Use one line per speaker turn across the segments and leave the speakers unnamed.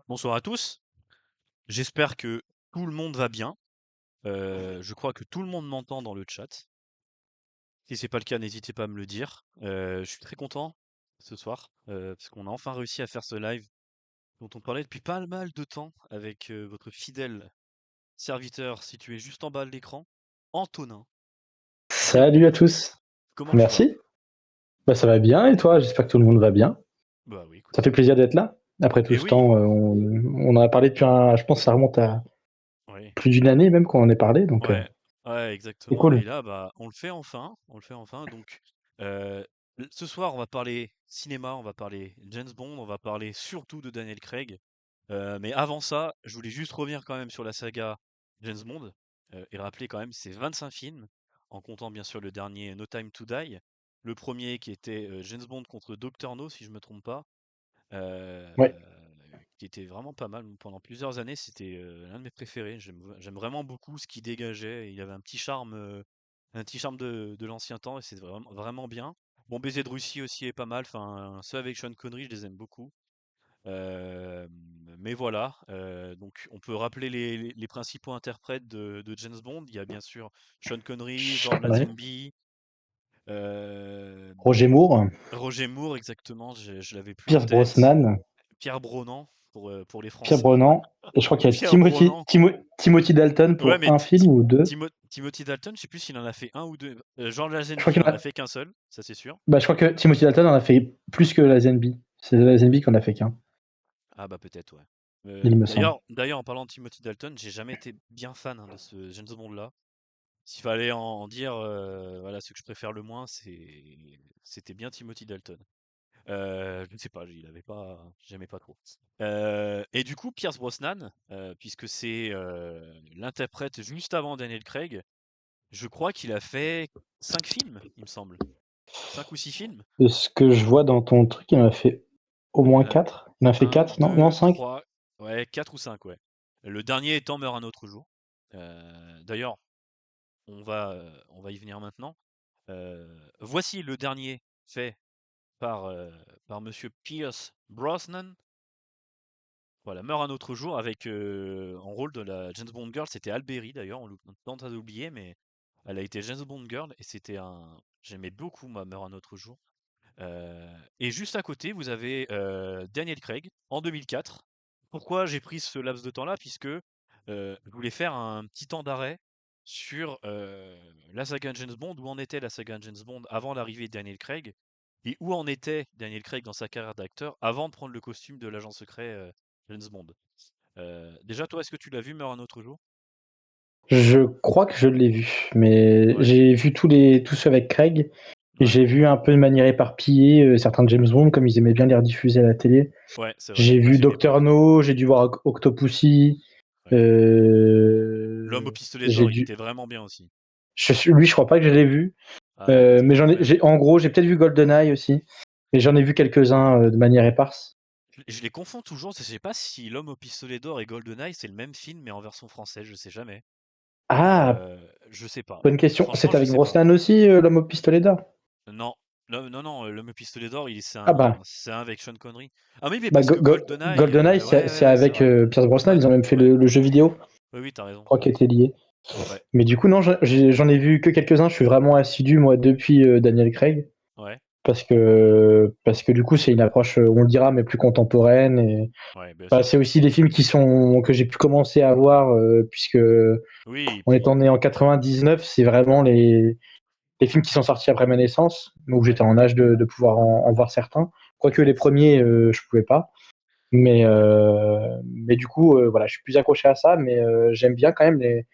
Bonsoir à tous, j'espère que tout le monde va bien. Je crois que tout le monde m'entend dans le chat. Si c'est pas le cas, n'hésitez pas à me le dire. Je suis très content ce soir, parce qu'on a enfin réussi à faire ce live dont on parlait depuis pas mal de temps avec votre fidèle serviteur situé juste en bas de l'écran, Antonin.
Salut à
Bienvenue.
tous.
Comment tu vas?
Merci. Bah, ça va bien et toi? J'espère que tout le monde va bien.
Bah oui, écoute,
Ça
ça
fait
va.
plaisir d'être là. Après tout
Et
ce
oui,
temps, on en a parlé depuis je pense que ça remonte à
oui,
plus d'une année même qu'on en ait parlé, donc
ouais, ouais,
c'est
exactement. Et
cool.
là, bah, on le fait enfin, on le fait enfin. Donc, ce soir, on va parler cinéma, on va parler James Bond, on va parler surtout de Daniel Craig. Mais avant ça, je voulais juste revenir quand même sur la saga James Bond et rappeler quand même ces 25 films, en comptant bien sûr le dernier No Time to Die, le premier qui était James Bond contre Dr No, si je me trompe pas,
Ouais.
qui était vraiment pas mal. Pendant plusieurs années, c'était l'un de mes préférés. J'aime vraiment beaucoup ce qu'il dégageait. Il avait un petit charme de l'ancien temps et c'est vraiment, vraiment bien. Bon Baiser de Russie aussi est pas mal. Enfin, ceux avec Sean Connery, je les aime beaucoup. Euh, mais voilà, donc on peut rappeler les principaux interprètes de James Bond. Il y a bien sûr Sean Connery, George
Ouais.
Lazenby, euh,
Roger Moore,
Roger Moore exactement, je l'avais plus en
Pierce
tête.
Brosnan,
Pierre Bronan pour les
Pierre
Français.
Brosnan, et je crois qu'il y a
Pierre Bronan.
Timothy Dalton
Ouais,
pour
mais
un film ou deux.
Timothy Dalton, je sais plus s'il en a fait un ou deux. George
Je crois
Lazenby, il
qu'il
en
en
a
a...
fait qu'un seul, ça c'est sûr.
Bah, je crois que Timothy Dalton en a fait plus que Lazenby. C'est Lazenby qu'on a fait qu'un,
Ah bah peut-être, ouais.
il me semble.
D'ailleurs, en parlant de Timothy Dalton, j'ai jamais été bien fan de ce James Bond-là. S'il fallait en dire, voilà, ce que je préfère le moins, c'était bien Timothy Dalton. Je ne sais pas, j'aimais pas trop. Et du coup, Pierce Brosnan, puisque c'est l'interprète juste avant Daniel Craig, je crois qu'il a fait 5 films, il me semble. 5 ou 6 films.
De ce que je vois dans ton truc, il en a fait au moins
Euh,
4. Il en a fait
1,
4, non? Non,
2,
5.
3, ouais, 4 ou 5, ouais. Le dernier étant Meurt un autre jour. D'ailleurs, on va y venir maintenant. Voici le dernier fait par, par monsieur Pierce Brosnan. Voilà, Meurt un autre jour avec en rôle de la James Bond Girl, c'était Alberi d'ailleurs, on tente d'oublier, mais elle a été James Bond Girl et c'était un. J'aimais beaucoup moi Meurt un autre jour. Et juste à côté, vous avez Daniel Craig en 2004. Pourquoi j'ai pris ce laps de temps-là? Puisque je voulais faire un petit temps d'arrêt sur la saga James Bond, où en était la saga James Bond avant l'arrivée de Daniel Craig, et où en était Daniel Craig dans sa carrière d'acteur avant de prendre le costume de l'agent secret James Bond. Déjà, toi, est-ce que tu l'as vu, Meurt un autre jour?
Je crois que je l'ai vu, mais
Ouais,
j'ai vu tous ceux avec Craig, et
ouais,
j'ai vu un peu de manière éparpillée certains James Bond, comme ils aimaient bien les rediffuser à la télé.
ouais, c'est vrai.
J'ai
À
vu
une
Doctor
époque.
No, j'ai dû voir Octopussy,
Ouais. L'homme au pistolet
j'ai
d'or, il
dû.
était vraiment bien aussi.
Lui, je crois pas que je l'ai vu,
Ah, bah,
mais
ouais.
en gros, j'ai peut-être vu GoldenEye aussi, mais j'en ai vu quelques-uns de manière éparse.
Je les confonds toujours, je sais pas si L'homme au pistolet d'or et GoldenEye c'est le même film mais en version française, je sais jamais.
Ah,
Je sais pas.
bonne question.
Franchement,
C'est
je
avec
sais pas.
Brosnan aussi, l'homme au pistolet d'or?
Non, non, L'homme au pistolet d'or,
Ah bah,
c'est un avec Sean Connery. Ah oui, mais
bah
parce que GoldenEye,
GoldenEye, c'est
ouais, c'est
avec
vrai.
Pierce Brosnan,
Ouais,
ils ont même fait
ouais,
le jeu vidéo.
oui, oui, t'as
Je
raison,
crois
t'as
qu'il
raison.
était lié.
Ouais,
Mais du coup, non, j'en ai vu que quelques-uns. Je suis vraiment assidu, moi, depuis Daniel Craig.
ouais,
Parce que du coup, c'est une approche, on le dira, mais plus contemporaine. Et
ouais, bien
bah,
sûr.
c'est aussi des films que j'ai pu commencer à voir, puisque
Oui, et
en étant
puis,
né en 99, c'est vraiment les films qui sont sortis après ma naissance, donc
ouais,
j'étais en âge de pouvoir en voir certains. Quoique les premiers, je pouvais pas. Mais du coup, voilà, je suis plus accroché à ça, mais j'aime bien quand même les.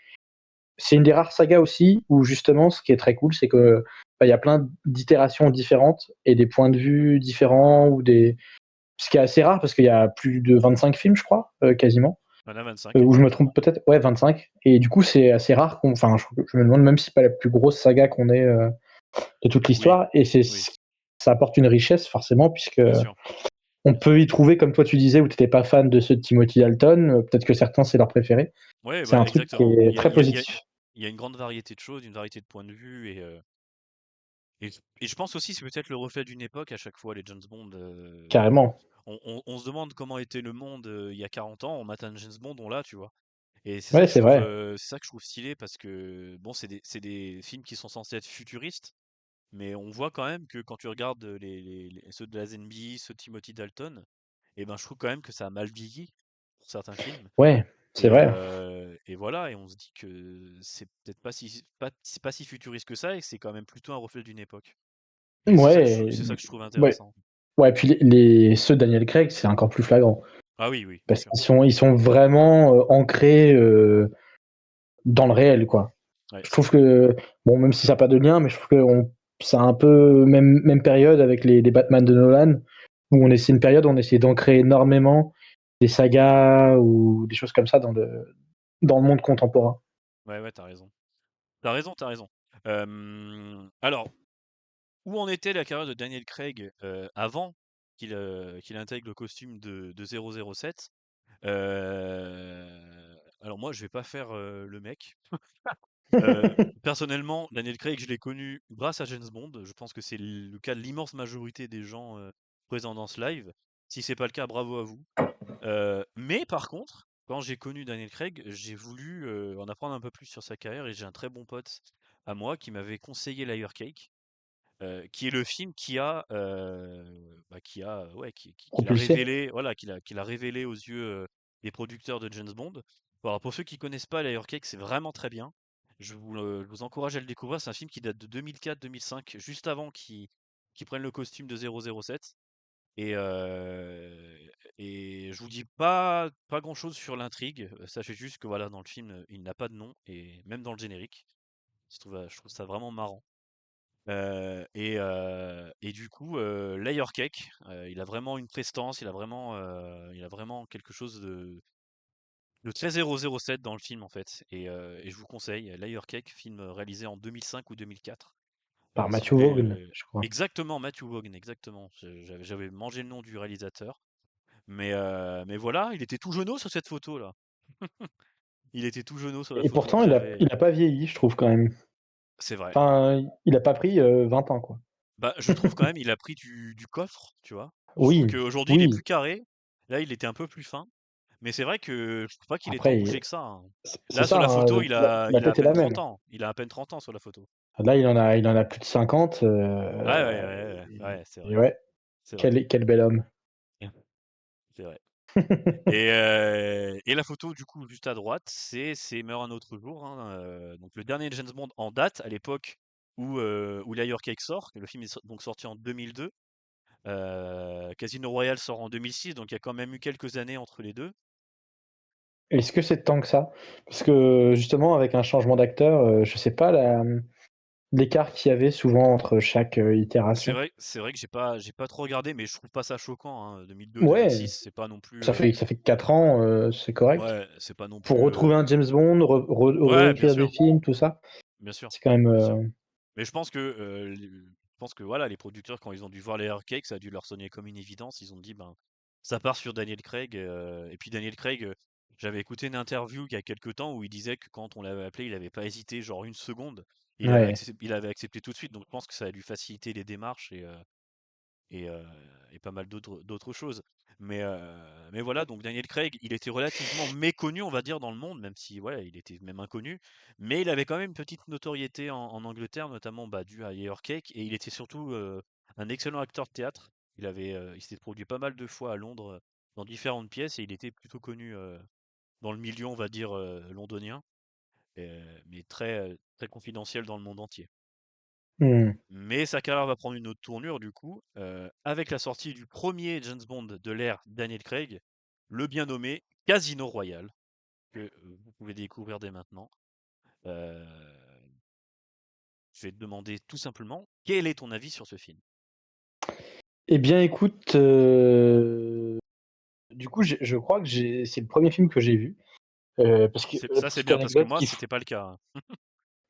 C'est une des rares sagas aussi où justement, ce qui est très cool, c'est que bah, il y a plein d'itérations différentes et des points de vue différents ou des. Ce qui est assez rare parce qu'il y a plus de 25 films, je crois, quasiment.
on a 25
Ou je me
exactement.
trompe peut-être, ouais, 25. Et du coup, c'est assez rare qu'on. Enfin, je me demande même si c'est pas la plus grosse saga qu'on ait de toute
Oui,
l'histoire. Et
oui,
ça apporte une richesse forcément puisque
bien sûr,
on
bien sûr.
peut y trouver, comme toi tu disais, où tu n'étais pas fan de ceux de Timothy Dalton, peut-être que certains c'est leur préféré.
Ouais,
C'est
bah,
un truc qui
exactement.
est très positif.
Il y a une grande variété de choses, une variété de points de vue, Et je pense aussi c'est peut-être le reflet d'une époque à chaque fois les James Bond.
carrément.
On se demande comment était le monde il y a 40 ans, on mate un James Bond, on l'a, tu vois. Et
Ouais, c'est vrai.
c'est ça que je trouve stylé parce que bon, c'est des films qui sont censés être futuristes, mais on voit quand même que quand tu regardes ceux de la Lazenby, ceux de Timothy Dalton, et ben je trouve quand même que ça a mal vieilli pour certains films.
Ouais, c'est vrai.
Et voilà, et on se dit que c'est peut-être c'est pas si futuriste que ça et que c'est quand même plutôt un reflet d'une époque. Et
Ouais,
c'est ça que je trouve
ouais.
intéressant.
Ouais, puis ceux de Daniel Craig, c'est encore plus flagrant.
Ah oui, oui, bien
Parce
sûr.
qu'ils sont vraiment ancrés dans le réel, quoi.
Ouais,
Je
c'est
trouve
ça.
que, bon, même si ça n'a pas de lien, mais je trouve que c'est un peu même période avec les Batman de Nolan, où c'est une période où on essaie d'ancrer énormément des sagas ou des choses comme ça dans le monde contemporain.
Ouais, ouais, t'as raison. T'as raison, t'as raison. Alors, où en était la carrière de Daniel Craig avant qu'il intègre le costume de 007? Alors moi, je vais pas faire le mec. Personnellement, Daniel Craig, je l'ai connu grâce à James Bond. Je pense que c'est le cas de l'immense majorité des gens présents dans ce live. Si c'est pas le cas, bravo à vous. Mais par contre, quand j'ai connu Daniel Craig, j'ai voulu en apprendre un peu plus sur sa carrière et j'ai un très bon pote à moi qui m'avait conseillé Layer Cake, qui est le film qui l'a
Propulsé.
révélé, voilà, qui l'a révélé aux yeux des producteurs de James Bond. Bon, alors pour ceux qui connaissent pas Layer Cake, c'est vraiment très bien. Je vous encourage à le découvrir. C'est un film qui date de 2004-2005, juste avant qu'ils prennent le costume de 007. Et, et je vous dis pas grand-chose sur l'intrigue. Sachez juste que voilà, dans le film, il n'a pas de nom, et même dans le générique. Je trouve ça vraiment marrant. Et du coup, Layer Cake, il a vraiment une prestance, il a vraiment quelque chose de très 007 dans le film en fait. Et je vous conseille Layer Cake, film réalisé en 2005 ou 2004.
Par
Si vous
Matthew
voulez,
Vaughn, je crois.
exactement Matthew Vaughn, exactement. J'avais mangé le nom du réalisateur. Mais voilà, il était tout jeuneau sur cette photo là. Il était tout jeuneau sur la
Et
photo que
pourtant,
j'avais.
il a pas vieilli, je trouve, quand même.
C'est vrai.
Enfin, il a pas pris 20 ans, quoi.
Bah, je trouve quand même, il a pris du coffre, tu vois. Je trouve
Oui,
qu'aujourd'hui, il est
oui.
plus carré. Là, il était un peu plus fin. Mais c'est vrai que je trouve pas qu'il ait tant bougé
Après,
que ça, hein.
c'est
Là, sur
ça,
la
hein,
photo,
la
il a à
tête est
peine
la même.
30 ans. Il a à peine 30 ans sur la photo.
Là, il en a plus de 50.
Ouais, ouais, ouais, ouais, ouais, c'est
Et
vrai.
ouais,
C'est vrai.
quel bel homme.
C'est vrai. Et la photo, du coup, juste à droite, c'est Meurt un autre jour, hein, donc le dernier James Bond en date, à l'époque où Layer Cake sort. Le film est donc sorti en 2002. Casino Royale sort en 2006, donc il y a quand même eu quelques années entre les deux.
Est-ce que c'est tant que ça? Parce que justement, avec un changement d'acteur, je sais pas l'écart qu'il y avait souvent entre chaque itération.
C'est vrai que j'ai pas trop regardé, mais je trouve pas ça choquant, hein. 2002,
Ouais,
2006, c'est pas non plus,
ça fait 4 ans, c'est correct.
ouais, c'est pas non
Pour
plus,
retrouver un James Bond,
ouais,
réécrire des films, tout ça,
bien sûr,
c'est quand même.
bien sûr. Mais je pense que voilà, les producteurs, quand ils ont dû voir les Cake, ça a dû leur sonner comme une évidence. Ils ont dit, ben, ça part sur Daniel Craig. Et puis Daniel Craig, j'avais écouté une interview il y a quelques temps où il disait que quand on l'avait appelé, il n'avait pas hésité genre une seconde.
Ouais.
Il avait accepté tout de suite. Donc je pense que ça a dû faciliter les démarches et, euh, et pas mal d'autres choses. Mais voilà, donc Daniel Craig, il était relativement méconnu, on va dire, dans le monde, même si ouais, il était même inconnu. Mais il avait quand même une petite notoriété en Angleterre, notamment bah, dû à Layer Cake, et il était surtout un excellent acteur de théâtre. Il s'était produit pas mal de fois à Londres dans différentes pièces, et il était plutôt connu dans le milieu, on va dire, londonien, mais très confidentiel dans le monde entier.
Hmm.
Mais sa carrière va prendre une autre tournure du coup, avec la sortie du premier James Bond de l'ère Daniel Craig, le bien nommé Casino Royale, que vous pouvez découvrir dès maintenant. Euh, je vais te demander tout simplement, quel est ton avis sur ce film?
Eh bien, écoute, du coup, je crois que c'est le premier film que j'ai vu. Parce que,
Ça c'est
petite
bien, parce que
anecdote,
moi, c'était pas le cas, hein.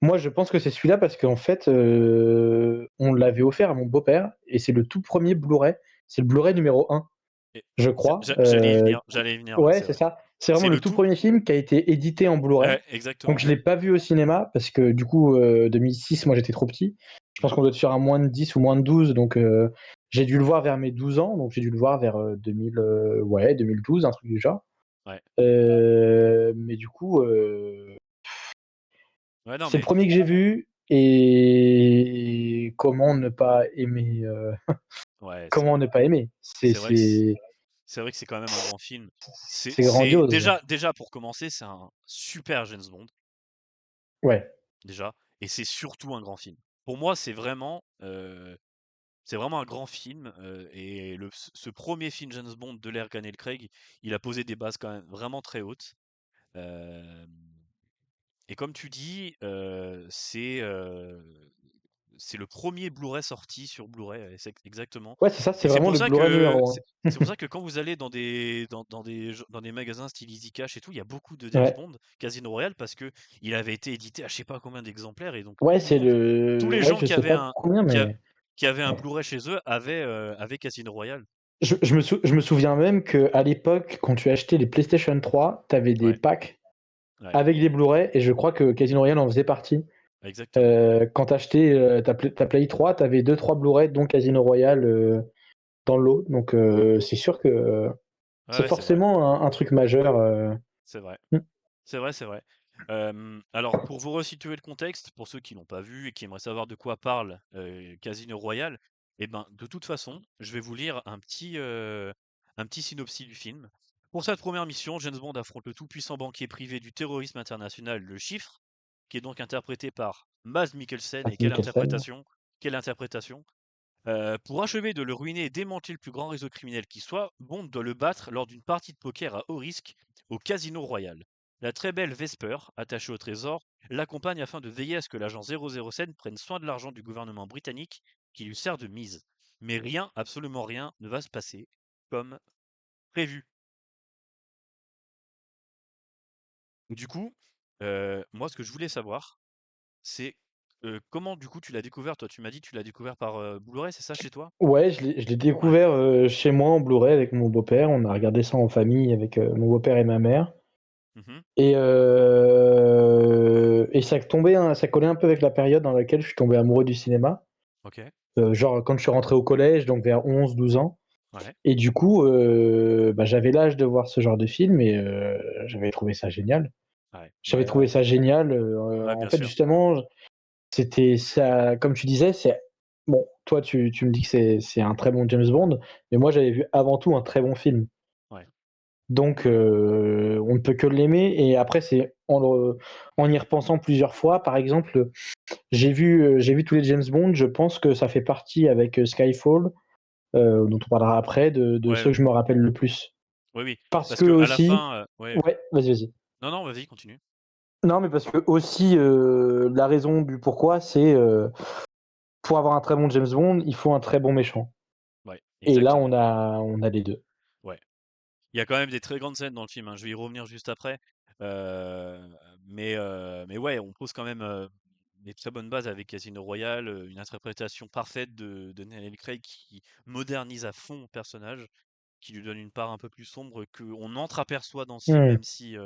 moi, je pense que c'est celui-là parce qu'en fait, on l'avait offert à mon beau-père et c'est le tout premier Blu-ray. C'est le Blu-ray numéro 1,
Et
je crois.
j'allais y venir, là,
Ouais,
c'est
c'est
vrai.
ça. C'est
C'est
vraiment le
le
tout
tout.
premier film qui a été édité en Blu-ray. Donc
Exactement.
je l'ai pas vu au cinéma parce que du coup 2006, moi j'étais trop petit. Je pense
Mm.
qu'on doit être sur un moins de 10 ou moins de 12, donc j'ai dû le voir vers mes 12 ans, donc j'ai dû le voir vers 2000, ouais, 2012, un truc du genre.
Ouais.
Mais du coup,
Ouais, non,
c'est le
mais
premier que j'ai vu et comment ne pas aimer
ouais,
comment ne pas aimer?
c'est vrai que c'est vrai que c'est quand même un grand film.
C'est
C'est
grandiose.
déjà pour commencer, c'est un super James Bond
Ouais.
déjà, et c'est surtout un grand film. Pour moi, c'est vraiment un grand film, et ce premier film James Bond de l'ère Daniel Craig, il a posé des bases quand même vraiment très hautes. Hem Et comme tu dis, c'est le premier Blu-ray sorti sur Blu-ray, exactement.
Ouais, c'est ça, c'est
Et c'est
vraiment
pour
le
ça
Blu-ray
que
numéro 1.
c'est pour ça que quand vous allez dans des magasins style Easy Cash et tout, il y a beaucoup de James
Ouais.
Bond, Casino Royale, parce que il avait été édité à je sais pas combien d'exemplaires, et donc
Ouais,
tout le
c'est
monde, tous
le
les
ouais,
gens
je sais pas combien,
qui a
mais
qui avaient un
ouais.
Blu-ray chez eux avaient Casino Royale.
Je me souviens même qu'à l'époque, quand tu achetais les PlayStation 3, tu avais des
Ouais,
packs
ouais,
avec des Blu-ray et je crois que Casino Royale en faisait partie.
exactement.
Quand tu achetais ta Play 3, tu avais 2-3 Blu-ray, dont Casino Royale dans le lot. Donc c'est sûr que
Ouais,
c'est
ouais, c'est vrai,
forcément un truc majeur.
c'est vrai.
Mm.
C'est vrai, c'est vrai. Alors pour vous resituer le contexte, pour ceux qui l'ont pas vu et qui aimeraient savoir de quoi parle, Casino Royale, eh ben, de toute façon, je vais vous lire un petit synopsis du film. Pour cette première mission, James Bond affronte le tout-puissant banquier privé du terrorisme international, le Chiffre, qui est donc interprété par Mads Mikkelsen, et
Mads Mikkelsen.
quelle interprétation! Pour achever de le ruiner et démanteler le plus grand réseau criminel qui soit, Bond doit le battre lors d'une partie de poker à haut risque au Casino Royal. La très belle Vesper, attachée au trésor, l'accompagne afin de veiller à ce que l'agent 007 prenne soin de l'argent du gouvernement britannique qui lui sert de mise. Mais rien, absolument rien, ne va se passer comme prévu. Du coup, moi ce que je voulais savoir, c'est comment du coup tu l'as découvert toi? Tu m'as dit que tu l'as découvert par Blu-ray, c'est ça chez toi?
Ouais, je l'ai
Ouais.
découvert chez moi en Blu-ray avec mon beau-père. On a regardé ça en famille avec mon beau-père et ma mère.
Mhm.
Et ça tombait, ça collait un peu avec la période dans laquelle je suis tombé amoureux du cinéma.
Ok.
Genre quand je suis rentré au collège, donc vers 11-12 ans.
Ouais.
Et du coup, bah, j'avais l'âge de voir ce genre de film et j'avais trouvé ça génial.
Ouais,
J'avais
ouais,
trouvé
ouais.
ça génial.
Ouais,
En
bien
fait,
sûr.
justement, c'était ça, comme tu disais, c'est bon. Toi, tu me dis que c'est un très bon James Bond, mais moi, j'avais vu avant tout un très bon film.
Ouais.
Donc, on ne peut que l'aimer. Et après, c'est en y repensant plusieurs fois. Par exemple, j'ai vu tous les James Bond. Je pense que ça fait partie avec Skyfall, dont on parlera après, de
Ouais,
ceux que je me rappelle le plus.
oui, oui.
Parce
Parce
que
que à la
aussi,
fin, ouais.
ouais, vas-y, vas-y.
Non, non, vas-y, continue.
Non, mais parce que aussi, la raison du pourquoi, c'est pour avoir un très bon James Bond, il faut un très bon méchant.
Ouais,
Et là,
exactement.
on a les deux.
Ouais. Il y a quand même des très grandes scènes dans le film, hein. Je vais y revenir juste après. Euh, mais ouais, on pose quand même des très bonnes bases avec Casino Royale, une interprétation parfaite de Daniel Craig qui modernise à fond le personnage, qui lui donne une part un peu plus sombre qu'on entreaperçoit dans ce film,
Hmm.
même si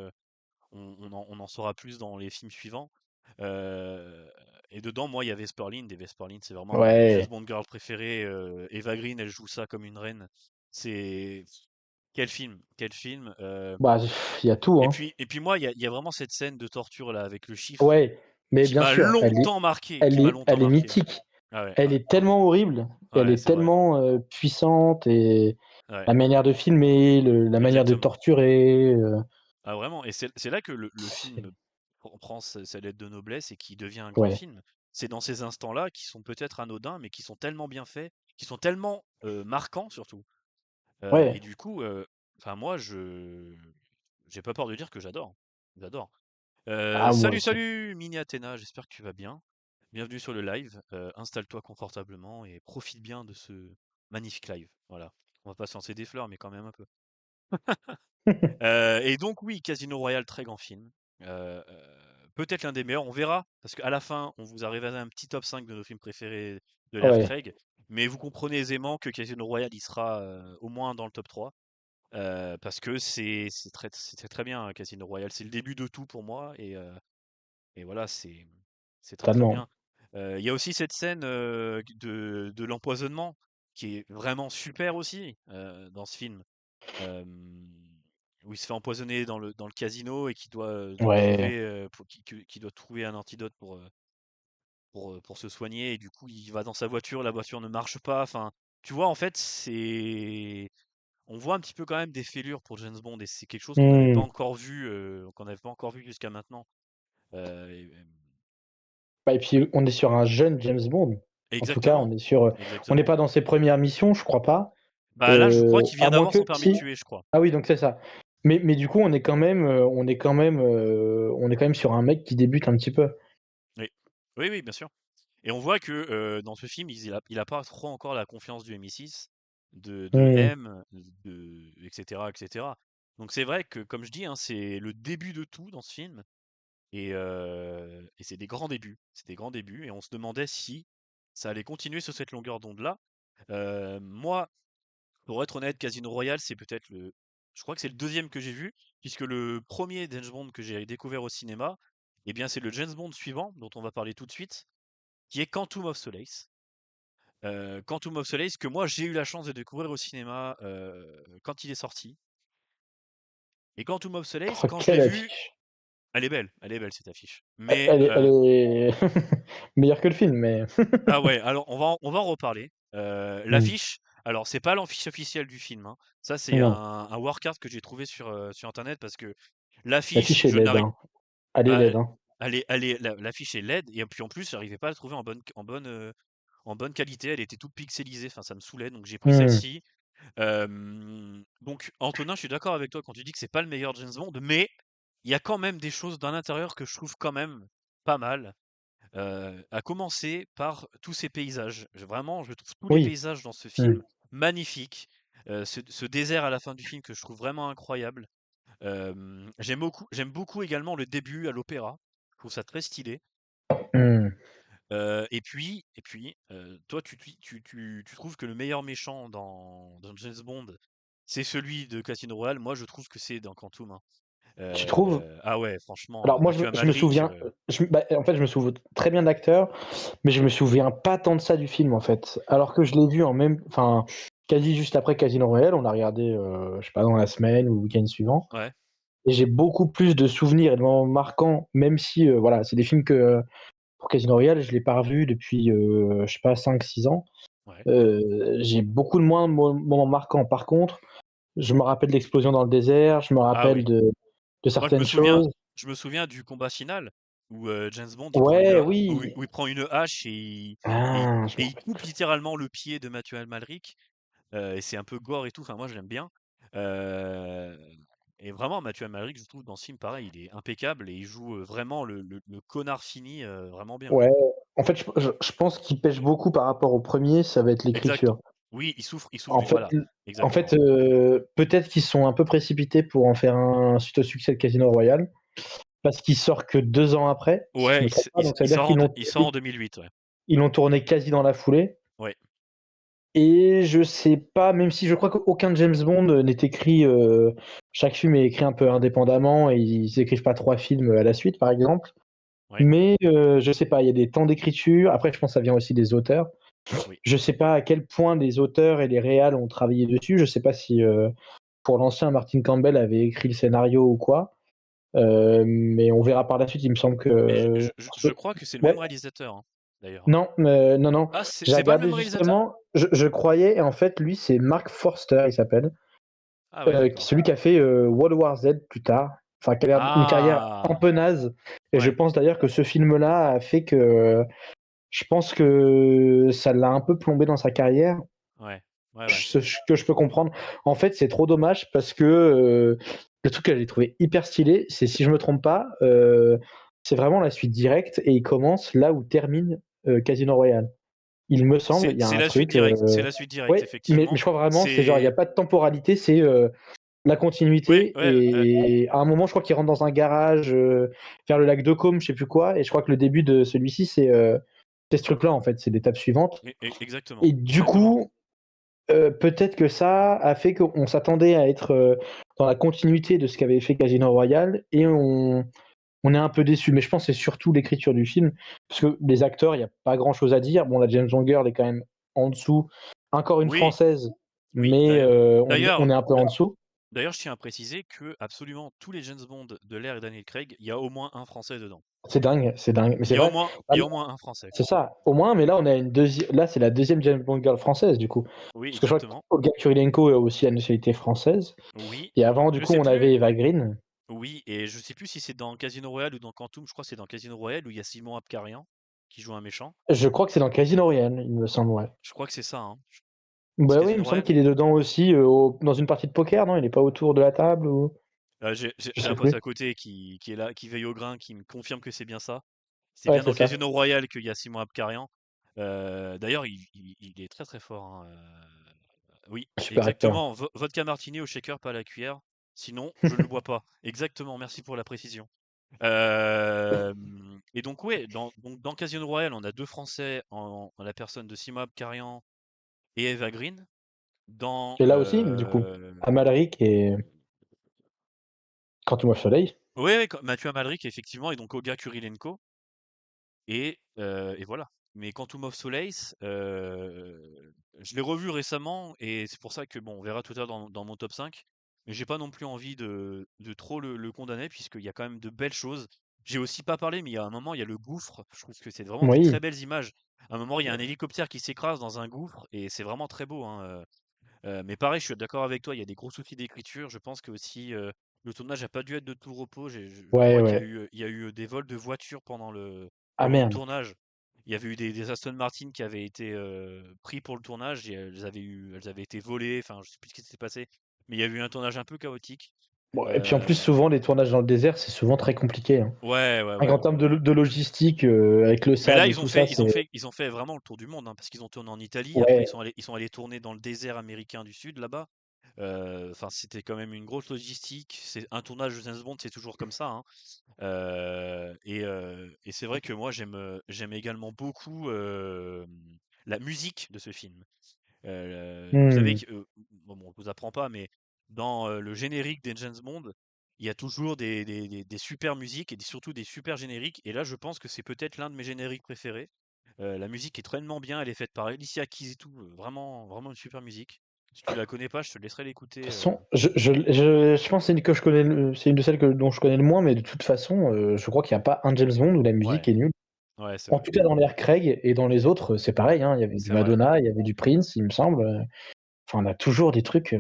on en saura plus dans les films suivants. Heu et dedans, moi, il y a Vesperlin, et Vesperlin, c'est vraiment ma James
Ouais.
Bond girl préférée, Eva Green, elle joue ça comme une reine. C'est quel film,
Bah, il y a tout, hein.
et puis moi, il y a vraiment cette scène de torture là avec le chiffre
Ouais, mais bien sûr,
qui m'a longtemps
elle est
marqué.
mythique.
Ah ouais,
Elle
ouais,
est tellement horrible, et elle
ouais,
est
c'est vrai.
tellement puissante, et
Ouais,
la manière de filmer, la manière de
exactement.
torturer.
Ah vraiment, et c'est là que le film prend sa lettre de noblesse et qui devient un grand
Ouais,
film. C'est dans ces instants-là qui sont peut-être anodins, mais qui sont tellement bien faits, qui sont tellement marquants surtout. Et
ouais.
du coup, enfin moi, je j'ai pas peur de dire que j'adore. J'adore.
Ah, moi
Salut,
aussi.
salut, Mini Athéna, j'espère que tu vas bien. Bienvenue sur le live. Installe-toi confortablement et profite bien de ce magnifique live. Voilà. On va pas se lancer des fleurs, mais quand même un peu. Et donc oui, Casino Royale, très grand film. Peut-être l'un des meilleurs, on verra, parce qu'à la fin, on vous a révélé un petit top 5 de nos films préférés de l'ère
Ouais,
Craig, mais vous comprenez aisément que Casino Royale, il sera au moins dans le top 3. parce que c'est très bien, Casino Royale. C'est le début de tout pour moi et voilà, c'est très, très
totalement.
bien. Il y a aussi cette scène, de l'empoisonnement qui est vraiment super aussi, dans ce film. Hem, où il se fait empoisonner dans le casino et doit
Ouais.
trouver, qui doit trouver un antidote pour se soigner et du coup, il va dans sa voiture, la voiture ne marche pas. Enfin, tu vois, en fait, on voit un petit peu quand même des fêlures pour James Bond et c'est quelque chose
Hmm.
qu'on n'avait pas encore vu jusqu'à maintenant. Et
Bah, et puis on est sur un jeune James Bond. En tout cas,
exactement,
on est sur, on n'est
exactement.
pas dans ses premières missions, je crois pas.
Bah, là, je crois qu'il vient
À moins
d'avoir
que
son permis de
si.
tuer, je crois.
Ah oui, donc c'est ça. Mais du coup, on est quand même sur un mec qui débute un petit peu.
Oui. Oui, oui, bien sûr. Et on voit que, dans ce film, il a pas trop encore la confiance du MI6, de
Hmm.
M, et cetera, et cetera. Donc c'est vrai que, comme je dis, hein, c'est le début de tout dans ce film et c'est des grands débuts. C'est des grands débuts et on se demandait si ça allait continuer sur cette longueur d'onde-là. Moi, pour être honnête, Casino Royale, c'est peut-être je crois que c'est le deuxième que j'ai vu, puisque le premier James Bond que j'ai découvert au cinéma, eh bien, c'est le James Bond suivant, dont on va parler tout de suite, qui est Quantum of Solace. Quantum of Solace que moi j'ai eu la chance de découvrir au cinéma, quand il est sorti et Quantum of Solace,
Oh,
quand je l'ai
quelle
vu,
affiche.
elle est belle cette affiche. Mais,
Elle est meilleure que le film, mais.
ah ouais, alors on va en reparler.
Hmm.
L'affiche, alors c'est pas l'affiche officielle du film, hein. Ça c'est
Non,
un workout que j'ai trouvé sur internet parce que l'affiche,
l'affiche est
je
laide,
n'arrive
hein. Elle est
ah,
laide, hein.
l'affiche est LED et puis en plus j'arrivais pas à la trouver en bonne qualité, elle était toute pixelisée, enfin ça me saoulait donc j'ai pris
Hmm.
celle-ci. Donc Antonin, je suis d'accord avec toi quand tu dis que c'est pas le meilleur James Bond, mais il y a quand même des choses dans l'intérieur que je trouve quand même pas mal. À commencer par tous ces paysages. Vraiment, je trouve tous les
Oui.
paysages dans ce
Hmm.
film magnifiques. Ce désert à la fin du film que je trouve vraiment incroyable. J'aime beaucoup également le début à l'opéra. Je trouve ça très stylé.
Hmm.
Toi, tu trouves que le meilleur méchant dans James Bond, c'est celui de Casino Royale. Moi, je trouve que c'est dans Quantum, hein.
Tu trouves?
Ah ouais, franchement,
Alors moi,
Mathieu
je me
Amalric,
souviens, bah, en fait, je me souviens très bien de l'acteur, mais je me souviens pas tant de ça du film, en fait. Alors que je l'ai vu enfin, quasi juste après Casino Royale, on l'a regardé, je sais pas, dans la semaine ou le week-end suivant.
ouais,
Et j'ai beaucoup plus de souvenirs et de moments marquants, même si, voilà, c'est des films que, pour Casino Royale, je l'ai pas revu depuis, je sais pas, 5, 6 ans.
ouais.
J'ai beaucoup de moins de moments marquants. Par contre, je me rappelle de l'explosion dans le désert, je me
Ah
rappelle
oui.
de
Moi,
certaines choses.
je me souviens du combat final où James Bond
Ouais, oui.
où il prend une hache
Ah, je
et
me
il
rappelle.
coupe littéralement le pied de Mathieu Amalric. Et c'est un peu gore et tout. Enfin, moi, je l'aime bien. Euh, et vraiment, Mathieu Amalric, je trouve dans ce film, pareil, il est impeccable et il joue vraiment le connard fini vraiment bien,
Ouais,
quoi.
en fait, je pense qu'il pêche beaucoup par rapport au premier, ça va être
Exact.
l'écriture.
Oui, il souffre
En fait,
voilà, exactement.
peut-être qu'ils sont un peu précipités pour en faire un suite au succès de Casino Royale, parce qu'il sort que 2 ans après, si je
Ouais,
me trompe pas, donc ça veut dire
il sort en 2008, ouais.
ils l'ont tourné quasi dans la foulée.
Ouais,
Et je sais pas, même si je crois qu'aucun James Bond n'est écrit, chaque film est écrit un peu indépendamment et ils écrivent pas 3 films à la suite, par exemple.
ouais,
Mais je sais pas, il y a des temps d'écriture. Après, je pense que ça vient aussi des auteurs.
oui.
Je sais pas à quel point les auteurs et les réals ont travaillé dessus. Je sais pas si, pour l'ancien, Martin Campbell avait écrit le scénario ou quoi. Mais on verra par la suite. Il me semble
Mais
que
je crois que c'est le même
ouais,
réalisateur, hein, d'ailleurs.
non, non, non.
Ah,
J'ai
c'est pas le
regardé
même réalisateur?
justement, je croyais et en fait, lui, c'est Mark Forster, il s'appelle.
Ah ouais, d'accord.
Celui qui a fait World War Z plus tard, enfin qui a l'air une carrière un
Ah!
peu naze. Et je
Ouais,
pense d'ailleurs que ce film-là a fait que je pense que ça l'a un peu plombé dans sa carrière,
ouais, ouais, ouais.
ce que je peux comprendre. En fait, c'est trop dommage parce que le truc que j'ai trouvé hyper stylé, c'est si je me trompe pas, c'est vraiment la suite directe et il commence là où termine Casino Royale. Il me semble, il y a
C'est
un
la suite
truc.
directe, c'est la suite directe,
Ouais, mais
effectivement.
je crois vraiment, c'est genre, il n'y a
C'est
pas de temporalité, c'est la
ouais,
continuité.
ouais,
Et à un moment, je crois qu'il rentre dans un garage vers le lac de Côme, je sais plus quoi. Et je crois que le début de celui-ci, c'est ce truc-là, en fait, c'est l'étape suivante.
exactement,
Et du
exactement.
coup, Peut-être que ça a fait qu'on s'attendait à être, dans la continuité de ce qu'avait fait Casino Royale et on est un peu déçus. Mais je pense que c'est surtout l'écriture du film, parce que les acteurs, il y a pas grand-chose à dire. Bon, la James Bond girl est quand même en dessous. Encore une
Oui,
française,
oui,
mais on
d'ailleurs,
est un peu en dessous.
d'ailleurs, je tiens à préciser que absolument tous les James Bond de l'ère et Daniel Craig, il y a au moins un Français dedans.
C'est dingue, mais
Il
c'est
y a au
vrai.
moins
Ah,
il y a au moins un Français.
c'est ça, au moins, mais là, on a une deuxième. Là, c'est la deuxième James Bond girl française, du coup.
Oui,
Parce que je crois
exactement.
qu'Olga Kurylenko a aussi la nationalité française.
Oui,
Et avant, du
je
coup,
sais
on avait
plus.
Eva Green.
Oui, et je sais plus si c'est dans Casino Royale ou dans Quantum. Je crois que c'est dans Casino Royale où il y a Simon Abkarian qui joue un méchant.
Je crois que c'est dans Casino Royale, il me semble, ouais.
Je crois que c'est ça, hein. C'est
Bah oui, il me
Casino
semble
Royale?
qu'il est dedans aussi, dans une partie de poker, non? Il est pas autour de la table ou je
J'ai
sais
un pote
plus.
à côté qui est là, qui veille au grain, qui me confirme que c'est bien ça. C'est
Ouais,
bien
c'est
dans
ça.
Casino Royale qu'il y a Simon Abkarian. D'ailleurs, il est très très fort, hein. Oui,
Super acteur.
exactement. Vodka martini au shaker, pas à la cuillère. Sinon, je ne le bois pas. Exactement. Merci pour la précision. Et donc, ouais, dans Casino Royale, on a deux Français en la personne de Simon Abkarian et Eva Green. Dans
Et là aussi, du coup, Amalric et Quantum of Soleil.
ouais, ouais, Mathieu Amalric, effectivement, et donc Olga Kurilenko. Et voilà. Mais Quantum of Solace, je l'ai revu récemment et c'est pour ça que, bon, on verra tout à l'heure dans mon top 5. Mais j'ai pas non plus envie de trop le condamner puisqu'il y a quand même de belles choses. J'ai aussi pas parlé, mais il y a un moment, il y a le gouffre. Je trouve que c'est vraiment des très
Oui,
belles images. À un moment, il y a un hélicoptère qui s'écrase dans un gouffre et c'est vraiment très beau, hein. Mais pareil, je suis d'accord avec toi, il y a des gros soucis d'écriture. Je pense que aussi, le tournage a pas dû être de tout repos. Je
ouais,
crois qu'il y a
ouais.
eu, il y a eu des vols de voitures
Ah
pendant le
merde.
tournage. Il y avait eu des Aston Martin qui avaient été pris pour le tournage et elles avaient été volées. Enfin, je sais plus ce qui s'était passé, mais il y a eu un tournage un peu chaotique.
Bon, et puis en plus,
Euh,
souvent, les tournages dans le désert, c'est souvent très compliqué, hein.
ouais, ouais,
Rien
ouais.
qu'en termes de logistique, avec le
Mais là,
sable et tout ça, c'est
ils ont fait vraiment le tour du monde, hein, parce qu'ils ont tourné en Italie. Après,
ouais.
ils sont allés tourner dans le désert américain du Sud, là-bas. Enfin, c'était quand même une grosse logistique. C'est un tournage de James Bond, c'est toujours comme ça, hein. Et c'est vrai que moi, j'aime également beaucoup la musique de ce film. Vous savez
Mmh.
que, bon, on vous apprend pas, mais dans le générique des James Bond, il y a toujours des super musiques et surtout des super génériques. Et là, je pense que c'est peut-être l'un de mes génériques préférés. La musique est très bien, elle est faite par Alicia Keys et tout, vraiment, vraiment une super musique. Si tu la connais pas, je te laisserai
De
l'écouter.
toute façon, je pense que c'est une que je connais c'est une de celles dont je connais le moins, mais de toute façon, je crois qu'il y a pas un James Bond où la musique
Ouais,
est nulle.
ouais, c'est
En
vrai,
tout cas, dans l'ère Craig et dans les autres, c'est pareil, hein. Il y avait du
c'est vrai.
Madonna, il y avait du Prince, il me semble, enfin, on a toujours des trucs,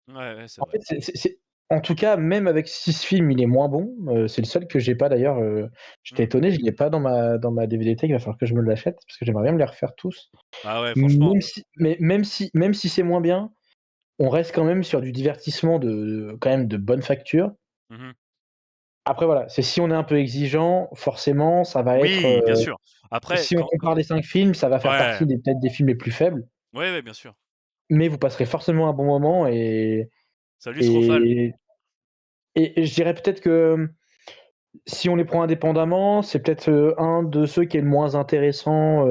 Ouais, ouais, c'est
en
vrai.
fait, c'est en tout cas, même avec 6 films, il est moins bon. C'est le seul que j'ai pas d'ailleurs, j'étais
Mm.
étonné, je l'ai pas dans ma DVD-thèque, il va falloir que je me l'achète parce que j'aimerais bien me les refaire tous.
Ah ouais, franchement.
Même si c'est moins bien, on reste quand même sur du divertissement de quand même de bonne facture.
Mhm.
Après voilà, c'est si on est un peu exigeant, forcément, ça va être,
Oui, bien sûr. Après,
si on compare les 5 films, ça va faire
ouais,
partie des peut-être des films les plus faibles,
ouais, ouais, bien sûr.
mais vous passerez forcément un bon moment
Salut Srofal.
et et je dirais peut-être que, si on les prend indépendamment, c'est peut-être, un de ceux qui est le moins intéressant,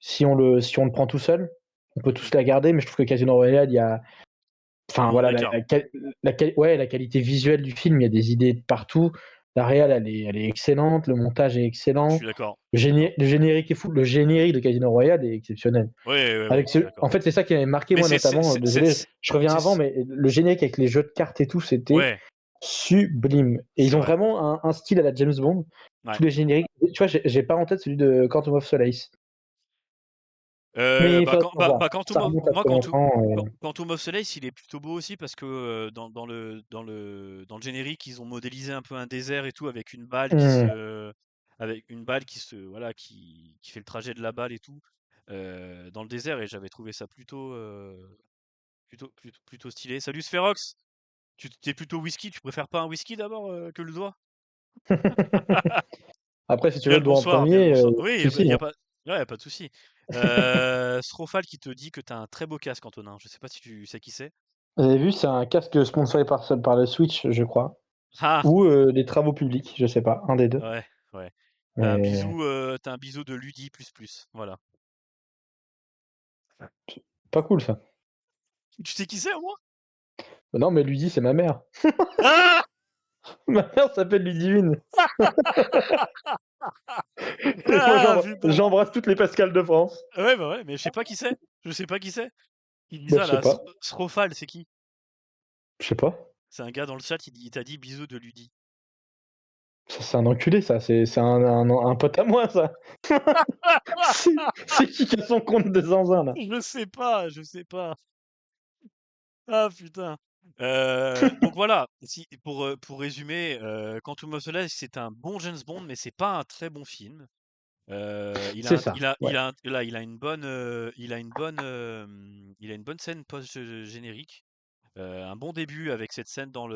si on le prend tout seul. On peut
Mhm.
tous la garder, mais je trouve que Casino Royale, il y a
Un
enfin
monde
voilà,
d'écart.
la qualité visuelle du film, il y a des idées de partout. La réal, elle est excellente, le montage est
Je
excellent,
suis d'accord, je suis d'accord.
le générique est fou, le générique de Casino Royale est exceptionnel.
Oui, oui, oui,
Avec
je suis
en
d'accord.
fait, c'est ça qui m'avait marqué
Mais
moi notamment, désolé, je reviens avant,
c'est-
mais le générique avec les jeux de cartes et tout, c'était
ouais,
sublime. Et
c'est
ils ont
vrai.
vraiment un style à la James Bond.
Ouais.
Tous les génériques, tu vois, j'ai pas en tête celui de Quantum of Solace. Mais il faudrait voir. Ça remonte à trop longtemps.
Quantum of Solace, il est plutôt beau aussi parce que dans le générique, ils ont modélisé un peu un désert et tout
Mmh.
avec une balle voilà, qui fait le trajet de la balle et tout dans le désert et j'avais trouvé ça plutôt stylé. Salut Spherox! Tu t'es plutôt whisky, tu préfères pas un whisky d'abord que le doigt?
Après, si tu veux
Bien
le
le
doigt en
bonsoir, bien le
premier,
bonsoir.
pas
Oui,
de souci,
y a
hein.
pas, ouais, y a pas de souci. Srofal qui te dit que t'as un très beau casque, Antonin. Je sais pas si tu sais qui c'est.
Vous avez vu, c'est un casque sponsorisé par le Switch, je crois,
Ah!
ou des travaux publics, je sais pas, un des 2.
Ouais, ouais.
Mais
T'as un bisou de Ludi++. Voilà.
Pas cool ça.
Tu sais qui c'est au moins?
Non, mais Ludie, c'est ma mère.
Ah!
Ma mère s'appelle Ludivine. Et moi,
Ah putain!
j'embrasse toutes les Pascales de France.
Ouais, bah, ouais, mais je sais pas qui c'est. Je sais pas qui c'est. Il dit
Bah,
ça
je sais
là,
pas.
Srofal, c'est qui?
Je sais pas.
C'est un gars dans le chat, il t'a dit bisous de Ludi.
Ça, c'est un enculé, ça. C'est un pote à moi, ça. C'est c'est qui a son compte de zinzin, là?
Je sais pas, je sais pas. Ah putain. Donc voilà, si pour résumer, Quantum of Solace, c'est un bon James Bond, mais c'est pas un très bon film. Il
C'est
a un
ça, ouais.
il a une bonne, il a une bonne scène post générique, un bon début avec cette scène dans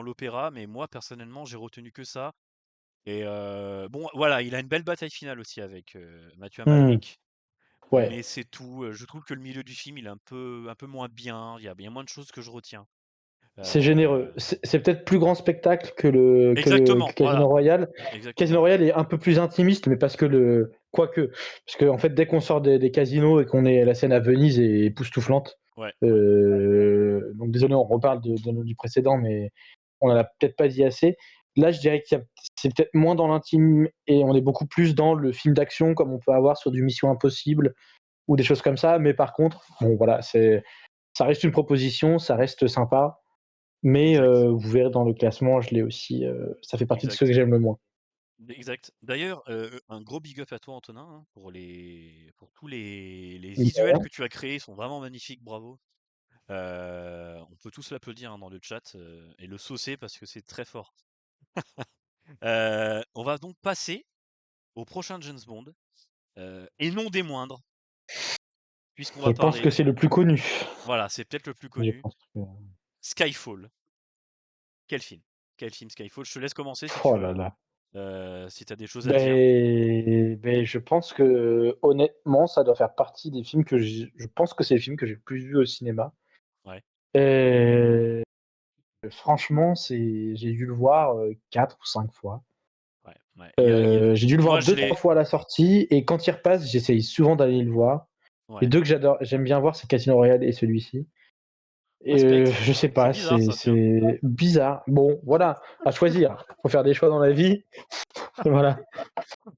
l'opéra, mais moi personnellement, j'ai retenu que ça et bon voilà, il a une belle bataille finale aussi avec, Mathieu
Mmh,
Amalric,
ouais.
mais c'est tout. Je trouve que le milieu du film, il est un peu moins bien, il y a moins de choses que je retiens.
C'est généreux.
Heu
C'est peut-être plus grand spectacle que
Exactement,
Casino
voilà,
Royale. Casino
exactement.
Royale est un peu plus intimiste, mais parce que quoique, parce qu'en fait, dès qu'on sort des casinos et qu'on est la scène à Venise est époustouflante.
Ouais, ouais,
Donc désolé, on reparle du précédent, mais on en a peut-être pas dit assez. Là, je dirais que c'est peut-être moins dans l'intime et on est beaucoup plus dans le film d'action comme on peut avoir sur du Mission Impossible ou des choses comme ça. Mais par contre, bon voilà, ça reste une proposition, ça reste sympa. Mais
exact,
vous verrez dans le classement, je l'ai aussi, ça fait partie de ceux que
exact,
j'aime le moins.
exact. D'ailleurs, un gros big up à toi Antonin, hein, pour tous les
Mine de
visuels
rien.
que tu as créés, ils sont vraiment magnifiques, bravo. On peut tous l'applaudir, hein, dans le chat, et le saucer parce que c'est très fort. On va donc passer au prochain James Bond, et non des moindres, puisqu'on
Je
va
pense que
parler,
c'est le plus connu.
voilà, c'est peut-être le plus
Je
connu,
pense que
Skyfall. Quel film? Quel film Skyfall? Je te laisse commencer si tu
oh là
veux,
là.
si tu as des choses à dire.
Je pense que honnêtement, ça doit faire partie des films que je pense que c'est le film que j'ai le plus vu au cinéma.
Ouais,
Et franchement, j'ai dû le voir, 4 ou 5 fois.
ouais, ouais. Il y a
J'ai dû le voir
moi je
2-3
l'ai
fois à la sortie et quand il repasse, j'essaye souvent d'aller le voir. Les
ouais.
2 que j'aime bien voir, c'est Casino Royale et celui-ci.
Ah,
Et
Spectre.
je sais
C'est
pas,
bizarre ça, tiens.
c'est bizarre. Bon, voilà, à choisir. Faut faire des choix dans la vie. Voilà.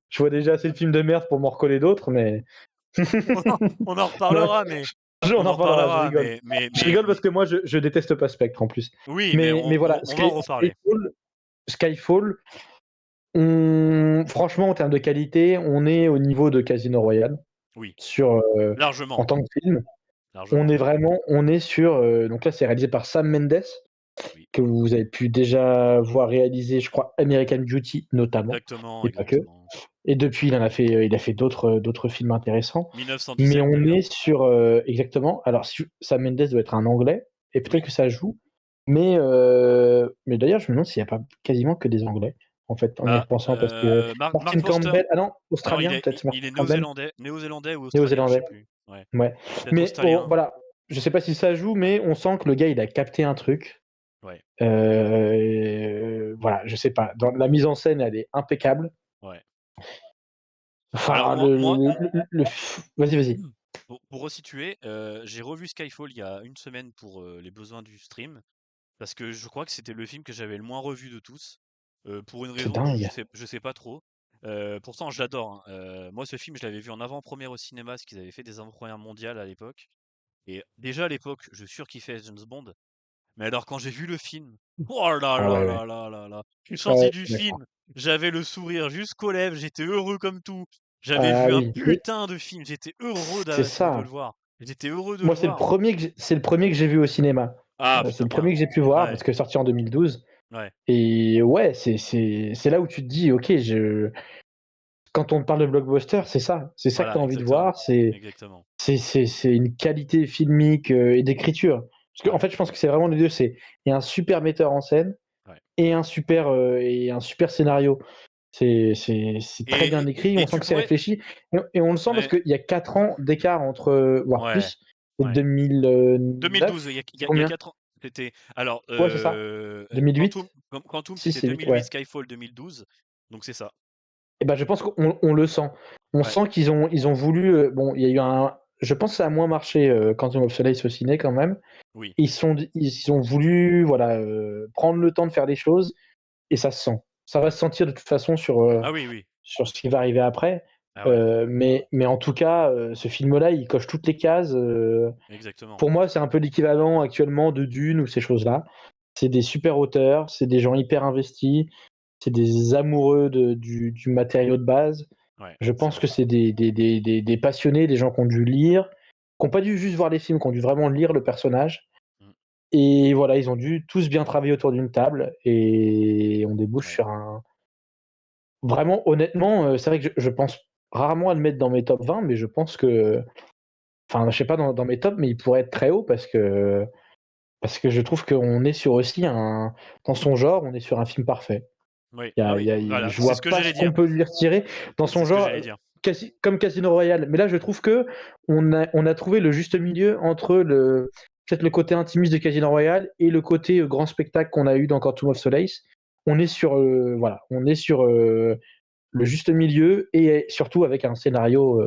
Je vois déjà assez de films de merde pour m'en recoller d'autres, mais
On en
non,
reparlera, mais
on en reparlera, je rigole. Je rigole
mais
parce que moi, je déteste pas Spectre en plus.
oui, mais
Mais voilà,
on va en reparler.
Skyfall, franchement, en termes de qualité, on est au niveau de Casino Royale
Oui,
sur, en
largement,
tant que film.
largement.
On est sur, donc là, c'est réalisé par Sam Mendes,
Oui,
que vous avez pu déjà voir réaliser, je crois, American Beauty notamment,
exactement,
et pas que.
exactement.
Et depuis, il a fait d'autres films intéressants. Mais
1917
on
d'ailleurs.
est sur, exactement. Alors, Sam Mendes doit être un Anglais, et peut-être
Oui.
que ça joue. Mais d'ailleurs, je me demande s'il n'y a pas quasiment que des Anglais, en fait, en y
Bah,
repensant, parce que
Mark
Martin
Foster,
Campbell, ah non,
non,
australien, peut-être, c'est
il
Martin
est
Campbell,
néo-zélandais ou australien, je sais
néo-zélandais.
plus. Ouais,
Ouais.
peut-être
Mais bon,
australien.
voilà. Je sais pas si ça joue, mais on sent que le gars, il a capté un truc.
Ouais,
Voilà, je sais pas. Dans la mise en scène, elle est impeccable.
ouais. Alors
Enfin,
moi,
vas-y, vas-y.
pour resituer, j'ai revu Skyfall il y a une semaine pour, les besoins du stream. Parce que je crois que c'était le film que j'avais le moins revu de tous, pour une
C'est
raison que
dingue.
je sais pas trop. Pourtant je l'adore, hein. Moi ce film je l'avais vu en avant-première au cinéma, parce qu'ils avaient fait des avant-premières mondiales à l'époque et déjà à l'époque je surkiffais James Bond, mais alors quand j'ai vu le film, oh là
Ah
là
ouais, ouais.
là là là là! Je suis sorti
Ouais,
du
d'accord.
film, j'avais le sourire jusqu'aux lèvres, j'étais heureux comme tout. J'avais
Ah
vu un
oui, mais
putain de film, j'étais heureux
c'est
de
ça.
le voir. J'étais heureux de le
Moi,
voir.
c'est le premier que j'ai vu au cinéma.
Ah
C'est
putain
le
bien.
premier que j'ai pu voir parce
Ouais,
que sorti en 2012.
ouais.
Et ouais, c'est là où tu te dis, ok, quand on te parle de blockbuster, c'est ça que tu
Voilà,
as envie de
exactement.
voir.
Exactement.
C'est une qualité filmique et d'écriture. Parce qu'en
Ouais,
fait, je pense que c'est vraiment les deux. Il y a un super metteur en scène
ouais.
et un super scénario. C'est très bien écrit,
Et
on sent
tu
que c'est
pourrais
réfléchi. Et on le sent parce
ouais,
qu'il y a 4 ans d'écart entre, voire
ouais,
plus. C'est
ouais. 2012,
2009. C'est
il y a
combien?
4 ans. C'était alors,
Ouais, c'est ça. 2008?
Quantum,
Si,
c'était
c'est 8,
2008,
ouais.
Skyfall 2012, donc c'est ça.
Et ben, je pense qu'on le sent. On
Ouais,
sent ils ont voulu. Bon, il y a eu je pense que ça a moins marché, Quantum of Solace au ciné quand même.
Oui.
Ils ont voulu, voilà, prendre le temps de faire des choses et ça se sent. Ça va se sentir de toute façon
Ah oui, oui.
sur ce qui va arriver après.
Ah ouais,
Mais en tout cas, ce film-là, il coche toutes les cases.
exactement.
Pour moi, c'est un peu l'équivalent actuellement de Dune ou ces choses-là. C'est des super auteurs, c'est des gens hyper investis, c'est des amoureux du matériau de base.
Ouais,
Je
c'est
pense
vrai.
que c'est des passionnés, des gens qui ont dû lire, qui n'ont pas dû juste voir les films, qui ont dû vraiment lire le personnage.
Mmh.
Et voilà, ils ont dû tous bien travailler autour d'une table et on débouche
Ouais.
sur un. Vraiment, honnêtement, c'est vrai que je pense rarement à le mettre dans mes top 20, mais je pense que. Enfin, je sais pas dans mes tops, mais il pourrait être très haut parce que je trouve qu'on est sur aussi un. Dans son genre, on est sur un film parfait.
Oui. Ah oui, voilà,
Je
c'est
vois
ce que
pas
j'allais
ce
dire.
qu'on peut lui retirer dans son
C'est ce que
genre,
j'allais dire.
comme Casino Royale. Mais là, je trouve que on a trouvé le juste milieu entre peut-être le côté intimiste de Casino Royale et le côté grand spectacle qu'on a eu dans Quantum of Solace. On est sur, voilà, on est sur le juste milieu et surtout avec un scénario,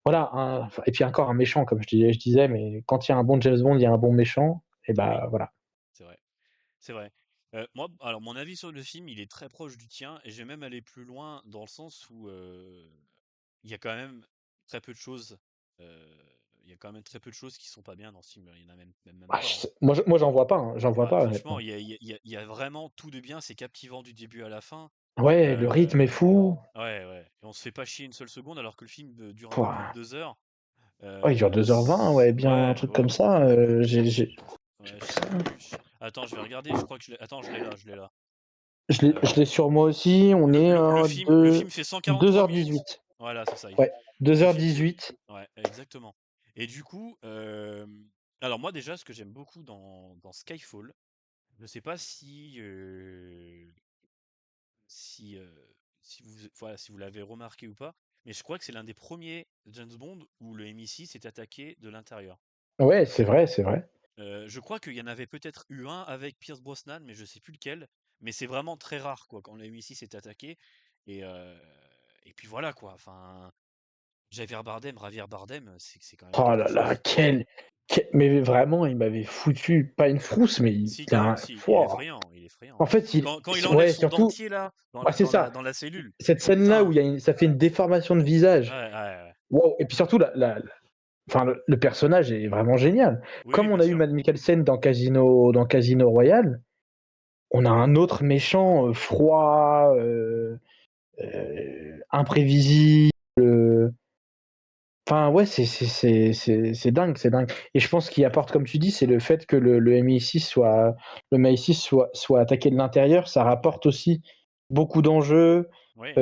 voilà, et puis encore un méchant, comme je disais, mais quand il y a un bon James Bond, il y a un bon méchant, et
Oui,
bah voilà.
c'est vrai. C'est vrai. Moi, alors mon avis sur le film, il est très proche du tien et je vais même aller plus loin dans le sens où, il y a quand même très peu de choses, heu, il y a quand même très peu de choses qui sont pas bien dans ce film. Il y en a même
Ah,
pas, hein.
moi, j'en vois pas, hein, j'en vois
Ah
pas
franchement,
honnêtement.
il y a vraiment tout de bien, c'est captivant du début à la fin.
Ouais, le rythme est
Heu,
fou.
ouais, ouais et on se fait pas chier une seule seconde alors que le film, dure un peu plus de
Pouah.
2 heures.
Ouais, il dure 2h20,
S
ouais, bien un
Ouais,
truc
ouais,
comme ça, j'ai
ouais, je
pris
sais
ça.
plus. Attends, je vais regarder, je crois que je l'ai attends, je l'ai là, je l'ai là.
Je l'ai sur moi aussi, on est
Le film fait 143 minutes.
2h18.
Voilà, c'est ça.
Ouais,
Le film fait
2h18.
ouais, exactement. Et du coup, alors moi déjà, ce que j'aime beaucoup dans Skyfall, je sais pas si, si vous voilà, si vous l'avez remarqué ou pas, mais je crois que c'est l'un des premiers James Bond où le MI6 est attaqué de l'intérieur.
Ouais, c'est vrai, c'est vrai.
Je crois qu'il y en avait peut-être eu un avec Pierce Brosnan, mais je sais plus lequel. Mais c'est vraiment très rare, quoi, quand le MI6 est attaqué. Et, euh, et puis voilà, quoi. Enfin, Javier Bardem, c'est quand même
Oh
quelque
là là,
chose.
mais vraiment, il m'avait foutu, pas une frousse, mais
Si,
c'est
quand même,
un.
si, il est
Wouah.
effrayant, il est effrayant.
En fait,
Quand il enlève
ouais,
son
surtout,
dentier, là,
ah, c'est ça.
dans la cellule.
Cette scène-là où
Putain.
ça fait une déformation de
Ouais,
visage.
ouais, ouais.
Wow. Et puis surtout, enfin, le personnage est vraiment génial.
Oui, oui,
Comme on
bien
a eu
sûr.
Matt Mikkelsen dans Casino Royale, on a un autre méchant froid, imprévisible. Enfin, ouais, c'est dingue, c'est dingue. Et je pense qu'il apporte, comme tu dis, c'est le fait que le MI6 soit attaqué de l'intérieur, ça rapporte aussi beaucoup d'enjeux.
Oui,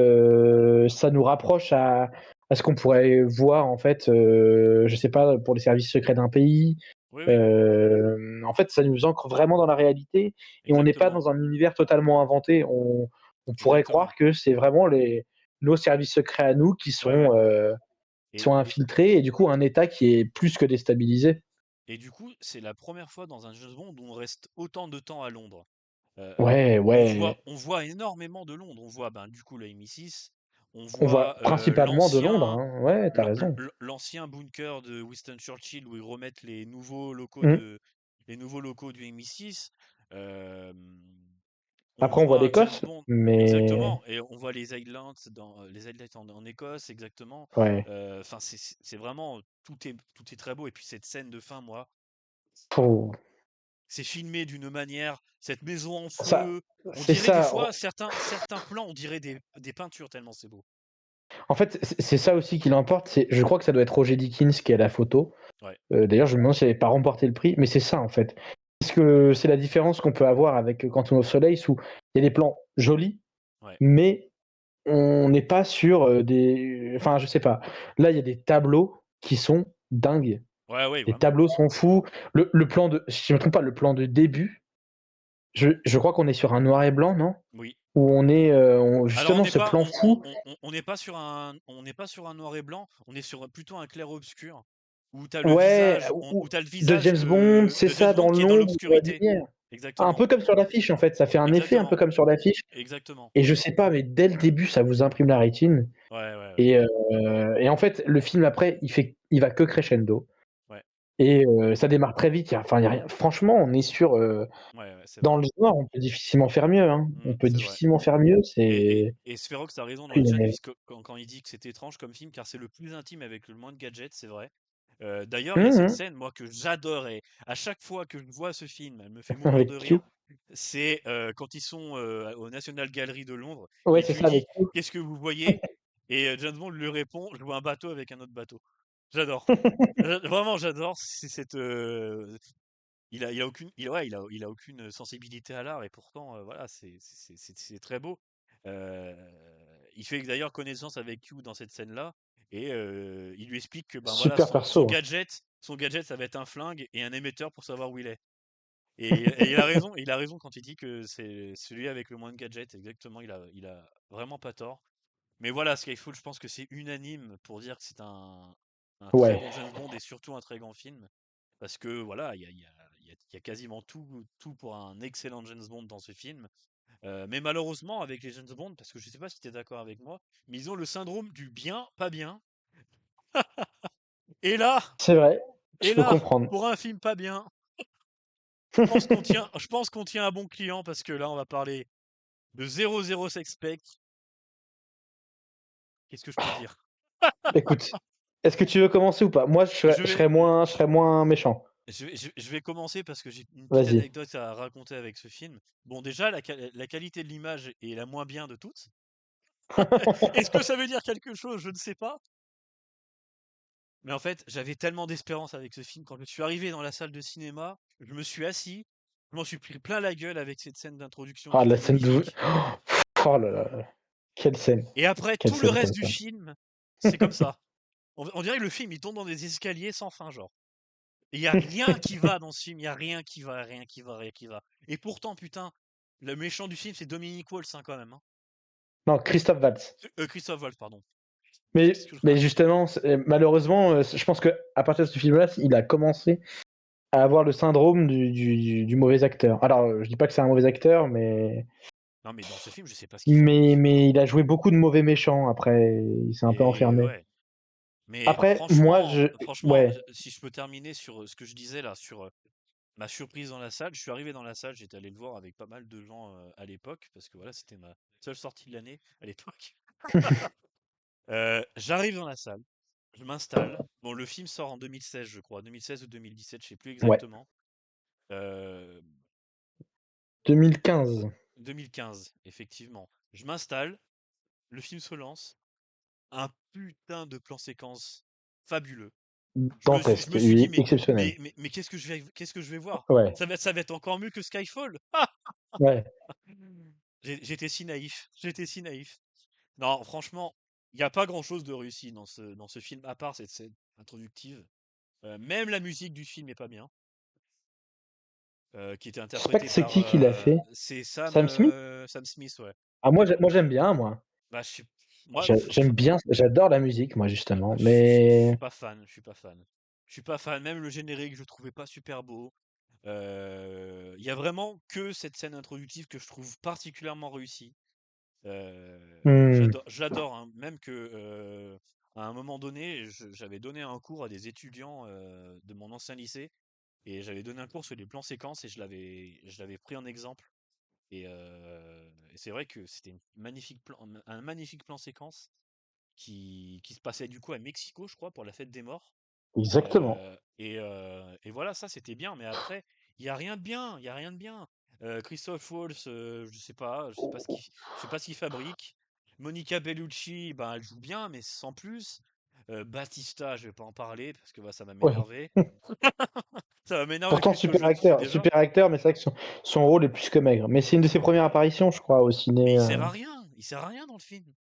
Ça nous rapproche à ce qu'on pourrait voir, en fait, je sais pas, pour les services secrets d'un pays.
oui, oui,
En fait, ça nous ancre vraiment dans la réalité et on n'est pas
exactement.
dans un univers totalement inventé. On pourrait croire
Exactement.
que c'est vraiment nos services secrets à nous
Ouais, ouais.
qui
Et,
sont infiltrés et du coup un État qui est plus que déstabilisé.
et du coup, c'est la première fois dans un James Bond où on reste autant de temps à Londres.
Ouais, ouais.
On voit énormément de Londres. On voit ben, du coup le MI6, on
On voit
voit
principalement de Londres, hein. Ouais, t'as raison.
l'ancien bunker de Winston Churchill où ils remettent
Mmh.
les nouveaux locaux du MI6. Euh, on
Après, on voit
voit James
l'Écosse,
Bond,
mais
exactement, et on voit les Highlands les Highlands en Écosse, exactement.
ouais.
Enfin, c'est vraiment tout est très beau. Et puis cette scène de fin, moi,
Faut
c'est filmé d'une manière, cette maison en
ça
feu. On
c'est
dirait des
ça.
fois, certains plans, on dirait des peintures tellement c'est beau.
En fait, c'est ça aussi qui l'emporte, je crois que ça doit être Roger Dickens qui est à la photo.
Ouais,
D'ailleurs, je me demande s'il n'avait pas remporté le prix, mais c'est ça, en fait. Parce que c'est la différence qu'on peut avoir avec Quantum of Solace où il y a des plans jolis,
ouais.
mais on n'est pas sur, des enfin, je sais pas. Là, il y a des tableaux qui sont dingues.
Ouais, ouais,
Les
vraiment.
tableaux sont fous. Le plan de si je me trompe pas, le plan de début, je crois qu'on est sur un noir et blanc, non?
Oui.
Où on est,
Alors on
justement
n'est
ce
pas,
plan fou.
on n'est pas sur on n'est pas sur un noir et blanc, on est sur plutôt un clair-obscur, où t'as le
Ouais,
visage, où t'as le
de
visage
James Bond, c'est
de James
ça,
Bond
dans
qui est dans
l'ombre ou dans la
l'obscurité.
lumière. Un
exactement,
peu comme sur l'affiche, en fait, ça fait un effet un peu
exactement,
comme sur l'affiche
exactement.
et je sais pas, mais dès le début, ça vous imprime la rétine
Ouais, ouais, ouais,
et en fait, le film après, il va que crescendo
ouais,
et ça démarre très vite. Il y a rien franchement, on est sur,
ouais, ouais, c'est
dans
vrai.
le genre, on peut difficilement faire mieux, hein. On peut
C'est vrai.
difficilement faire mieux, c'est
Et Spherox a raison dans le chat
il
puisque quand il dit que c'est étrange comme film, car c'est le plus intime avec le moins de gadgets, c'est vrai. D'ailleurs, il y a
mmh
cette
mh,
scène, moi, que j'adorais. À chaque fois que je vois ce film, elle me fait mourir de
avec Q.
rire. C'est quand ils sont au National Gallery de Londres
Ouais,
et
c'est
qu'il lui
ça, avec
dit:
Q.
«Qu'est-ce que vous voyez?» et James Bond lui répond: «Je vois un bateau avec un autre bateau». J'adore. Vraiment, j'adore. C'est cette, il a aucune il a aucune sensibilité à l'art et pourtant, voilà, c'est très beau. Heu, il fait d'ailleurs connaissance avec Q dans cette scène-là et il lui explique que, ben, voilà,
Super perso, hein.
son gadget, ça va être un flingue et un émetteur pour savoir où il est il a raison quand il dit que c'est celui avec le moins de gadgets. Exactement, il a vraiment pas tort. Mais voilà, Skyfall, je pense que c'est unanime pour dire que c'est un très
Ouais,
bon James Bond et surtout un très grand film. Parce que voilà, il y a quasiment tout pour un excellent James Bond dans ce film. Mais malheureusement, avec les James Bond, parce que je sais pas si tu es d'accord avec moi, mais ils ont le syndrome du bien, pas bien. Et là,
c'est vrai, je
et
peux
là,
comprendre.
pour un film pas bien, je pense qu'on tient un bon client parce que là, on va parler de 00 Spec. Qu'est-ce que je peux dire?
Écoute, est-ce que tu veux commencer ou pas? Moi,
Je vais,
je serais moins méchant.
je vais commencer parce que j'ai une petite
Vas-y.
anecdote à raconter avec ce film. Bon, déjà, la qualité de l'image est la moins bien de toutes. Est-ce que ça veut dire quelque chose? Je ne sais pas. Mais en fait, j'avais tellement d'espérance avec ce film. Quand je suis arrivé dans la salle de cinéma, je me suis assis, je m'en suis pris plein la gueule avec cette scène d'introduction
Ah
qui
la
était
scène de
magnifique.
oh là là, quelle scène!
Et après,
Quelle
tout le
scène comme
reste du
ça.
film, c'est comme ça. On dirait que le film, il tombe dans des escaliers sans fin, genre. Il y a rien qui va dans ce film, il y a rien qui va, rien qui va, rien qui va. Et pourtant, putain, le méchant du film, c'est Dominic Waltz, hein, quand même, hein.
Non, Christophe Waltz.
Christophe Waltz, pardon. Qu'est-ce que je
Mais
raconte?
justement, malheureusement, je pense qu'à partir de ce film-là, il a commencé à avoir le syndrome du mauvais acteur. Alors, je dis pas que c'est un mauvais acteur,
Non, mais dans ce film, je sais pas ce qu'il fait dans ce film.
mais il a joué beaucoup de mauvais méchants après, il s'est un peu
Et
enfermé.
ouais. Mais
Après, moi,
franchement,
ouais,
si je peux terminer sur ce que je disais là, sur ma surprise dans la salle, je suis arrivé dans la salle, j'étais allé le voir avec pas mal de gens à l'époque, parce que voilà, c'était ma seule sortie de l'année à l'époque. J'arrive dans la salle, je m'installe. Bon, le film sort en 2016, je crois, 2016 ou 2017, je sais plus
ouais,
exactement. Euh,
2015,
2015, effectivement. Je m'installe, le film se lance, un putain de plan séquence fabuleux. Je
dantesque,
me suis dit,
oui, exceptionnel.
mais qu'est-ce que je vais voir?
Ouais,
Ça va être encore mieux que Skyfall.
ouais.
J'étais si naïf. J'étais si naïf. Non, franchement, il n'y a pas grand-chose de réussi dans ce film, à part cette scène introductive. Même la musique du film est pas bien, qui était interprétée
Spectre, c'est
par
qui l'a fait?
c'est
Sam Smith?
Sam Smith, ouais.
Ah moi j'aime bien moi.
Bah, moi,
J'aime bien, j'adore la musique moi justement,
je suis
mais
pas fan, je suis pas fan. Je suis pas fan. Même le générique, je le trouvais pas super beau. Il y a vraiment que cette scène introductive que je trouve particulièrement réussie.
mmh,
J'adore, hein, même que, à un moment donné, j'avais donné un cours à des étudiants, de mon ancien lycée et j'avais donné un cours sur les plans séquences et je l'avais pris en exemple et c'est vrai que c'était une magnifique plan un magnifique plan séquence qui se passait du coup à Mexico, je crois, pour la fête des morts.
exactement.
Et voilà, ça c'était bien, mais après, il y a rien de bien, il y a rien de bien. Christophe Waltz, je sais pas ce qu'il fabrique. Monica Bellucci, ben elle joue bien, mais sans plus. Batista, je vais pas en parler parce que bah, ça va
Ouais.
m'énerver. Ça va m'énerver
Pourtant
plus que je ne suis déjà.
super acteur, mais c'est vrai que son rôle est plus que maigre. Mais c'est une de ses premières apparitions, je crois, au
Mais
ciné.
il sert à rien dans le film.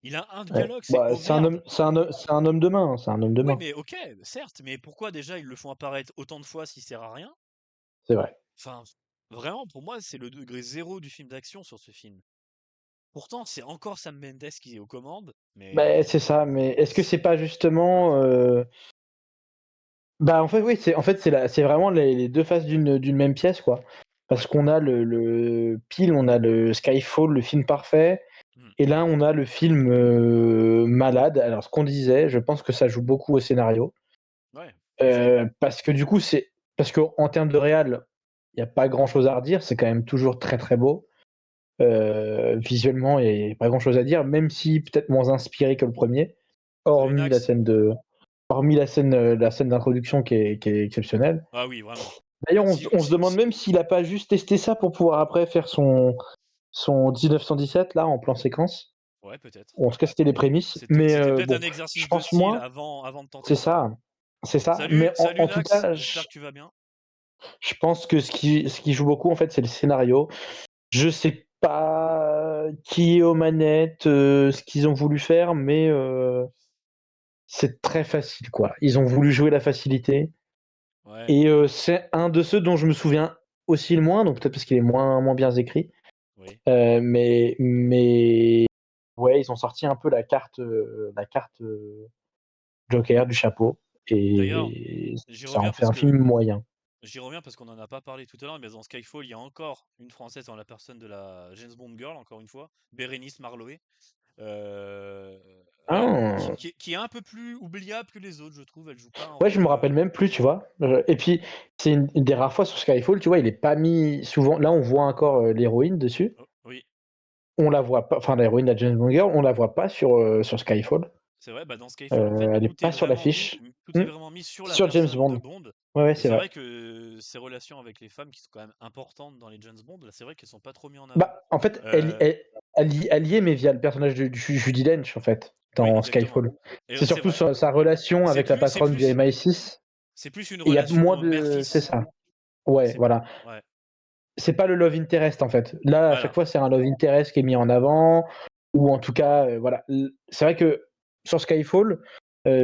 Il a un
Ouais.
dialogue, c'est
Bah,
oh merde.
c'est un homme de main, c'est un homme de
Oui,
main.
mais ok, certes, mais pourquoi déjà ils le font apparaître autant de fois s'il sert à rien?
C'est vrai.
Enfin, vraiment, pour moi, c'est le degré zéro du film d'action sur ce film. Pourtant, c'est encore Sam Mendes qui est aux commandes,
Bah,
mais
c'est ça. Mais est-ce que
c'est
c'est pas justement bah en fait oui, c'est vraiment les deux faces d'une même pièce quoi. Parce
Ouais.
qu'on a on a le Skyfall, le film parfait,
Mmh.
et là on a le film malade. Alors ce qu'on disait, je pense que ça joue beaucoup au scénario.
Ouais, possible.
Parce que du coup, parce qu'en termes de réal, il n'y a pas grand chose à redire, c'est quand même toujours très très beau. Visuellement, il n'y a pas grand chose à dire, même si peut-être moins inspiré que le premier,
The
hormis la
Max.
scène de. Hormis la scène d'introduction qui est exceptionnelle.
Ah oui, vraiment.
D'ailleurs,
Si
on se
si
demande
si
même s'il a pas juste testé ça pour pouvoir après faire son 1917 là en plan séquence.
ouais, peut-être.
Ou en tout cas, c'était les prémices. Mais
C'était peut-être
bon,
un
je
exercice de
pense
style
moins.
avant de tenter
C'est
ça.
ça, c'est ça.
Salut
Mais
salut
en tout
Nax,
cas,
j'espère que tu vas bien.
je pense que ce qui joue beaucoup en fait, c'est le scénario. Je sais pas qui est aux manettes, ce qu'ils ont voulu faire, mais c'est très facile quoi. Ils ont voulu jouer la facilité.
Ouais,
Et c'est un de ceux dont je me souviens aussi le moins, donc peut-être parce qu'il est moins bien écrit.
oui.
Mais ouais, ils ont sorti un peu la carte Joker du chapeau
D'ailleurs,
et
j'y
ça en
reviens
fait
parce
un
que
film moyen.
j'y reviens parce qu'on en a pas parlé tout à l'heure, mais dans Skyfall, il y a encore une Française en la personne de la James Bond girl, encore une fois, Bérénice Marlowe. Heu, alors
Ah,
qui est un peu plus oubliable que les autres, je trouve. Elle joue pas un
ouais, je me
rôle,
rappelle même plus, tu vois. Et puis c'est une des rares fois sur Skyfall, tu vois, il est pas mis souvent. Là, on voit encore l'héroïne dessus.
oh oui,
On la voit pas, enfin l'héroïne de la James Bond girl, on la voit pas sur Skyfall.
c'est vrai, bah, dans Skyfall, en fait,
Elle est pas sur l'affiche.
tout est
Hmm.
vraiment mis sur la
Sur James
personne de
Bond.
Bond.
Ouais, ouais,
Et
c'est
c'est
vrai.
vrai que ces relations avec les femmes qui sont quand même importantes dans les James Bond, là, c'est vrai qu'elles sont pas trop mises en avant.
Bah, en fait,
Heu,
elle y est, mais via le personnage de Judi Dench, en fait,
oui,
dans
exactement.
Skyfall.
Et
C'est
c'est
surtout
vrai.
sa relation avec la
C'est
patronne du
plus
MI6.
c'est plus une
Et il y a moins
relation,
de. C'est
mère-fils.
ça. Ouais,
C'est
voilà.
ouais,
C'est pas le love interest, en fait. Là, à chaque
voilà,
fois, c'est un love interest qui est mis en avant. Ou en tout cas, voilà. C'est vrai que sur Skyfall,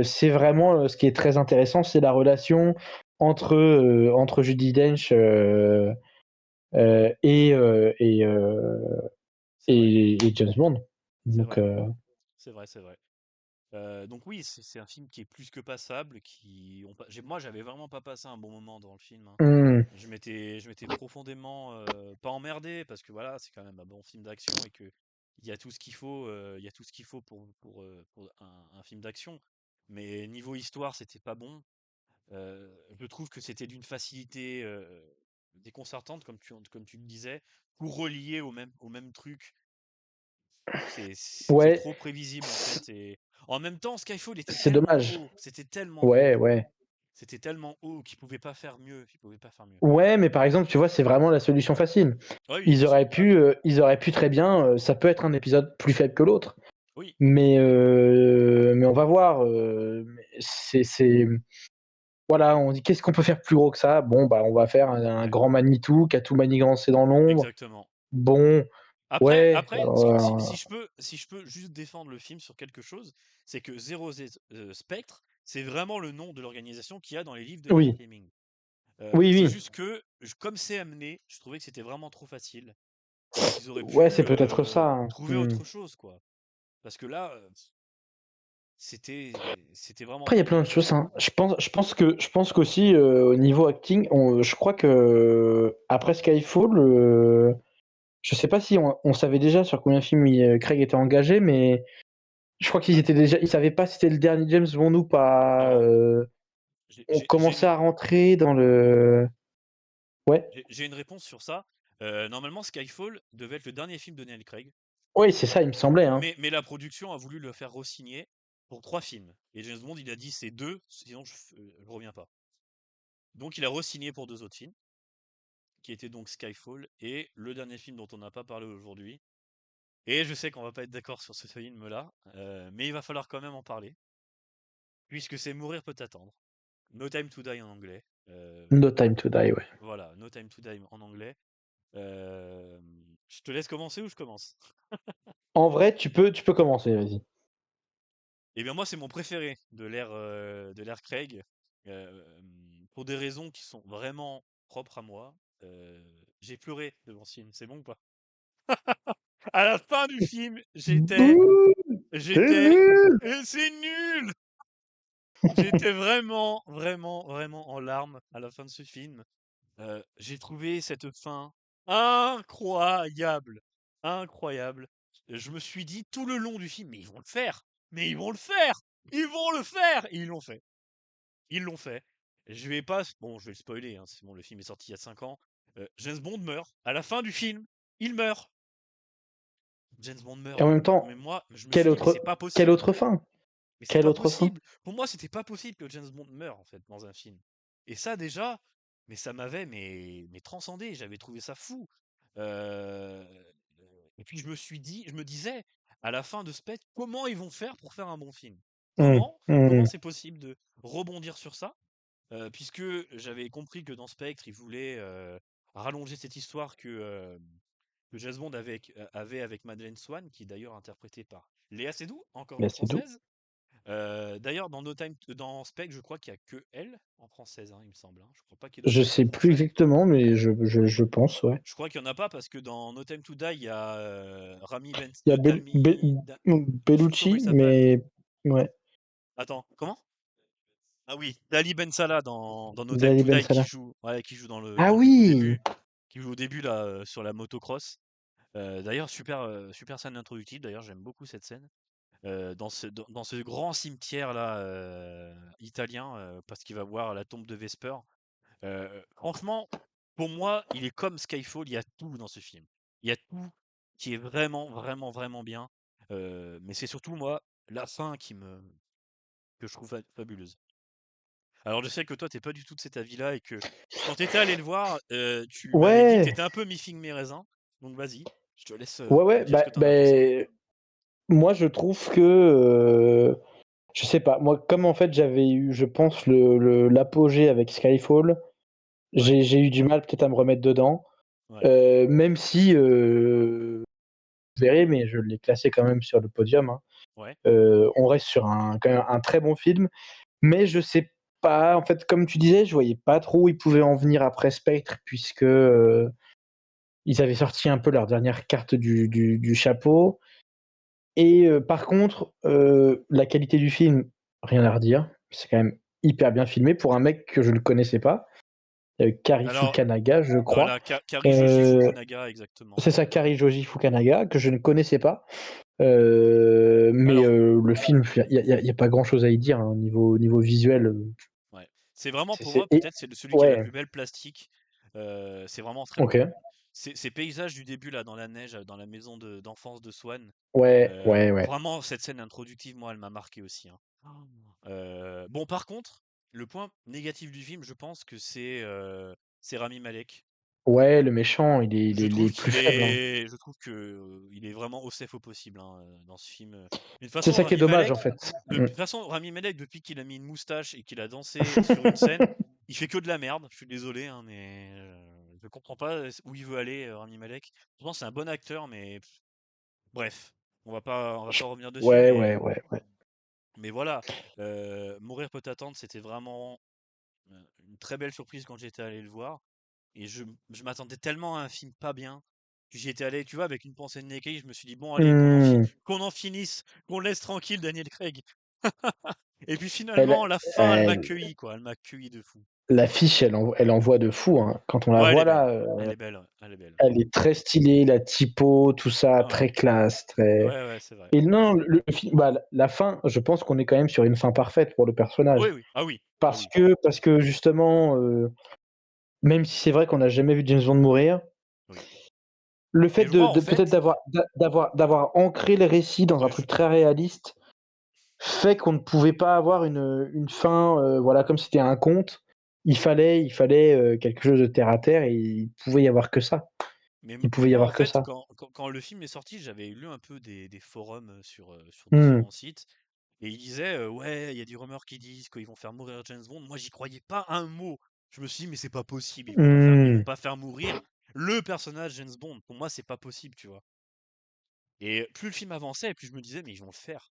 c'est vraiment ce qui est très intéressant, c'est la relation entre Judi Dench euh, et, euh, et, euh,
c'est vrai,
et James Bond.
c'est
Donc,
vrai, c'est vrai, c'est vrai. Donc oui, c'est un film qui est plus que passable, qui on pa j'ai moi, j'avais vraiment pas passé un bon moment dans le film, hein.
hmm,
Je m'étais profondément, pas emmerdé parce que voilà, c'est quand même un bon film d'action et que il y a tout ce qu'il faut, il y a tout ce qu'il faut pour un film d'action. Mais niveau histoire, c'était pas bon. Je trouve que c'était d'une facilité, déconcertante comme tu le disais, pour relier au même truc. C'est
ouais,
trop prévisible en fait et en même temps, Skyfall était
c'est dommage.
tellement haut,
Ouais, ouais.
c'était tellement haut qu'ils pouvaient pas faire mieux, ils pouvaient pas faire mieux.
Ouais, mais par exemple, tu vois, c'est vraiment la solution facile.
Ah oui, bien sûr.
Ils auraient pu très bien. Ça peut être un épisode plus faible que l'autre,
Oui,
mais on va voir. Voilà, on dit qu'est-ce qu'on peut faire plus gros que ça? Bon, bah, on va faire un
ouais,
grand Manitou qui a tout manigancé dans l'ombre.
exactement.
Bon, ouais,
Après, si je peux juste défendre le film sur quelque chose, c'est que Zero Spectre, c'est vraiment le nom de l'organisation qu'il y a dans les livres de Ian
oui,
Fleming.
oui,
C'est
oui.
juste que, comme c'est amené, je trouvais que c'était vraiment trop facile et qu'ils auraient
Ouais,
pu
c'est peut-être ça, hein.
trouver
Hmm.
autre chose, quoi. Parce que là, c'était vraiment
Après, il y a
trop
plein
long,
de
quoi.
choses, hein. Je pense qu'aussi au niveau acting, je crois que après Skyfall, je sais pas si on savait déjà sur combien de films Craig était engagé, mais je crois qu'ils
Ah,
étaient déjà, ils savaient pas si c'était le dernier James Bond ou pas.
alors,
On commençait à rentrer dans le. Ouais,
j'ai une réponse sur ça. Normalement, Skyfall devait être le dernier film de Daniel Craig,
oui, c'est ça, il me semblait, hein.
mais la production a voulu le faire re-signer pour 3 films. Et James Bond, il a dit c'est 2, sinon je reviens pas. Donc il a re-signé pour 2 autres films, qui étaient donc Skyfall et le dernier film dont on n'a pas parlé aujourd'hui. Et je sais qu'on va pas être d'accord sur ce film-là, mais il va falloir quand même en parler, puisque c'est Mourir peut attendre. No Time to Die en anglais.
No Time to Die, ouais.
Voilà, No Time to Die en anglais. Je te laisse commencer ou je commence?
En vrai, tu peux commencer, vas-y.
Eh bien moi, c'est mon préféré de l'ère Craig, pour des raisons qui sont vraiment propres à moi. J'ai pleuré devant ce film, c'est bon ou pas? À la fin du film,
Bouh, c'est
j'étais
nul.
c'est nul! J'étais vraiment, vraiment, vraiment en larmes à la fin de ce film. J'ai trouvé cette fin incroyable, incroyable. Je me suis dit tout le long du film: «Mais ils vont le faire! Mais ils vont le faire! Ils vont le faire!» Et ils l'ont fait. Ils l'ont fait. Je vais pas bon, je vais le spoiler, hein, c'est bon, le film est sorti il y a 5 ans. James Bond meurt. À la fin du film, il meurt. James Bond
Et
meurt.
en même
Mais
temps,
moi, je me
quelle
suis dit: «Mais c'est
autre,
pas
quelle
possible!
autre fin?
Mais c'est
Quelle
pas
autre fin?
possible!» Pour moi, c'était pas possible que James Bond meure, en fait, dans un film. Et ça, déjà, mais ça m'avait mais transcendé. J'avais trouvé ça fou. Heu, et puis je me disais, à la fin de Spectre: «Comment ils vont faire pour faire un bon film?
Mmh,
Comment
mmh.
c'est possible de rebondir sur ça?» Puisque j'avais compris que dans Spectre, ils voulaient, rallonger cette histoire que James Bond avait avec Madeleine Swann, qui est d'ailleurs interprétée par Léa Seydoux, encore
Là,
une
c'est doux.
Française. D'ailleurs, dans No Time dans Spectre, je crois qu'il y a que elle en française, hein, il me semble, hein. Je crois pas qu'il y ait d'autres
Je
acteurs
sais plus
français.
exactement, mais je pense, ouais.
Je crois qu'il y en a pas parce que dans No Time to Die, il y a,
Il y a
je sais plus comment il
Bellucci,
s'appelle.
mais ouais,
Attends, comment? Ah oui, Dali Ben Salah dans No Time
Dali
to
Ben
Die
Salah.
qui joue
Ah
au
oui!
début, qui joue au début là, sur la motocross. D'ailleurs super scène introductive, d'ailleurs j'aime beaucoup cette scène. Dans ce grand cimetière là, italien, parce qu'il va voir la tombe de Vesper. Franchement, pour moi, il est comme Skyfall, il y a tout dans ce film. Il y a tout qui est vraiment, vraiment, vraiment bien. Mais c'est surtout moi, la fin que je trouve fabuleuse. Alors je sais que toi, t'es pas du tout de cet avis-là et que quand tu étais allé le voir, tu m'avais dit que tu
Ouais,
étais un peu mi figue mi raisin. Donc vas-y, je te laisse,
ouais,
me
ouais,
dire ce que tu en as pensé.
moi je trouve que, je sais pas, moi comme en fait j'avais eu, je pense, l'apogée avec Skyfall,
Ouais,
j'ai eu du mal peut-être à me remettre dedans.
ouais,
Même si, vous verrez, mais je l'ai classé quand même sur le podium, hein.
ouais.
On reste sur quand même un très bon film, mais je sais pas, en fait, comme tu disais, je voyais pas trop où ils pouvaient en venir après Spectre, puisque ils avaient sorti un peu leur dernière carte du chapeau. Et par contre, la qualité du film, rien à redire. C'est quand même hyper bien filmé pour un mec que je ne connaissais pas, Cary
Alors,
Fukunaga, je crois.
voilà, Kari Joji
Euh,
Fukunaga, exactement.
c'est ça, Cary Joji Fukunaga, que je ne connaissais pas. Mais
Alors,
le film, il y a pas grand-chose à y dire, hein, au niveau visuel.
ouais. C'est vraiment pour moi,
Et
peut-être, c'est celui qui a la
ouais,
plus belle plastique. C'est vraiment très
ok.
beau. Ces paysages du début, là, dans la neige, dans la maison d'enfance de Swan.
Ouais, ouais, ouais.
Vraiment, cette scène introductive, moi, elle m'a marqué aussi, hein. Bon, par contre, le point négatif du film, je pense que c'est Rami Malek.
Ouais, le méchant, il est plus faible, hein.
Je trouve que il est vraiment au possible, hein, dans ce film. Mais de toute
C'est
façon,
ça qui est dommage, en fait.
De toute façon, Rami Malek, depuis qu'il a mis une moustache et qu'il a dansé sur une scène, il fait que de la merde. Je suis désolé, hein, mais je comprends pas où il veut aller, Rami Malek. Pourtant, c'est un bon acteur, mais bref, on va pas revenir dessus,
Ouais, ouais, ouais, ouais.
mais voilà. Mourir peut attendre, c'était vraiment une très belle surprise quand j'étais allé le voir. Et je m'attendais tellement à un film pas bien que j'y étais allé, tu vois, avec une pensée de négative. Je me suis dit, bon, allez,
Hmm.
qu'on en finisse, qu'on laisse tranquille Daniel Craig. Et puis finalement,
Elle,
la fin, elle m'a
elle,
accueilli, quoi. Elle m'a accueilli de fou.
l'affiche, elle envoie de fou, hein. Quand on la
Ouais, elle est
voit
belle.
là,
Elle est belle, ouais. Elle est belle.
elle est très stylée, la typo, tout ça,
Ouais,
très classe, très.
ouais, ouais, c'est vrai.
Et non, le film, bah, la fin, je pense qu'on est quand même sur une fin parfaite pour le
Oui,
personnage,
oui. Ah oui. Ah
parce
oui.
que parce que justement, même si c'est vrai qu'on n'a jamais vu James Bond mourir,
Oui.
le
Mais
fait
je
de,
crois, en
de peut-être
fait,
d'avoir ancré le récit dans un
ouais,
truc très réaliste fait qu'on ne pouvait pas avoir une fin, voilà, comme c'était un conte. Il fallait quelque chose de terre à terre et il pouvait y avoir que ça. Il
mais
pouvait y
moi, en
avoir que
fait,
ça.
quand le film est sorti, j'avais lu un peu des forums sur
Mmh.
différents sites. Et il disait, ouais, il y a des rumeurs qui disent qu'ils vont faire mourir James Bond. Moi, j'y croyais pas un mot. Je me suis dit, mais c'est pas possible, ils vont
Mmh.
pas faire mourir le personnage James Bond. Pour moi, c'est pas possible, tu vois. Et plus le film avançait, plus je me disais, mais ils vont le faire.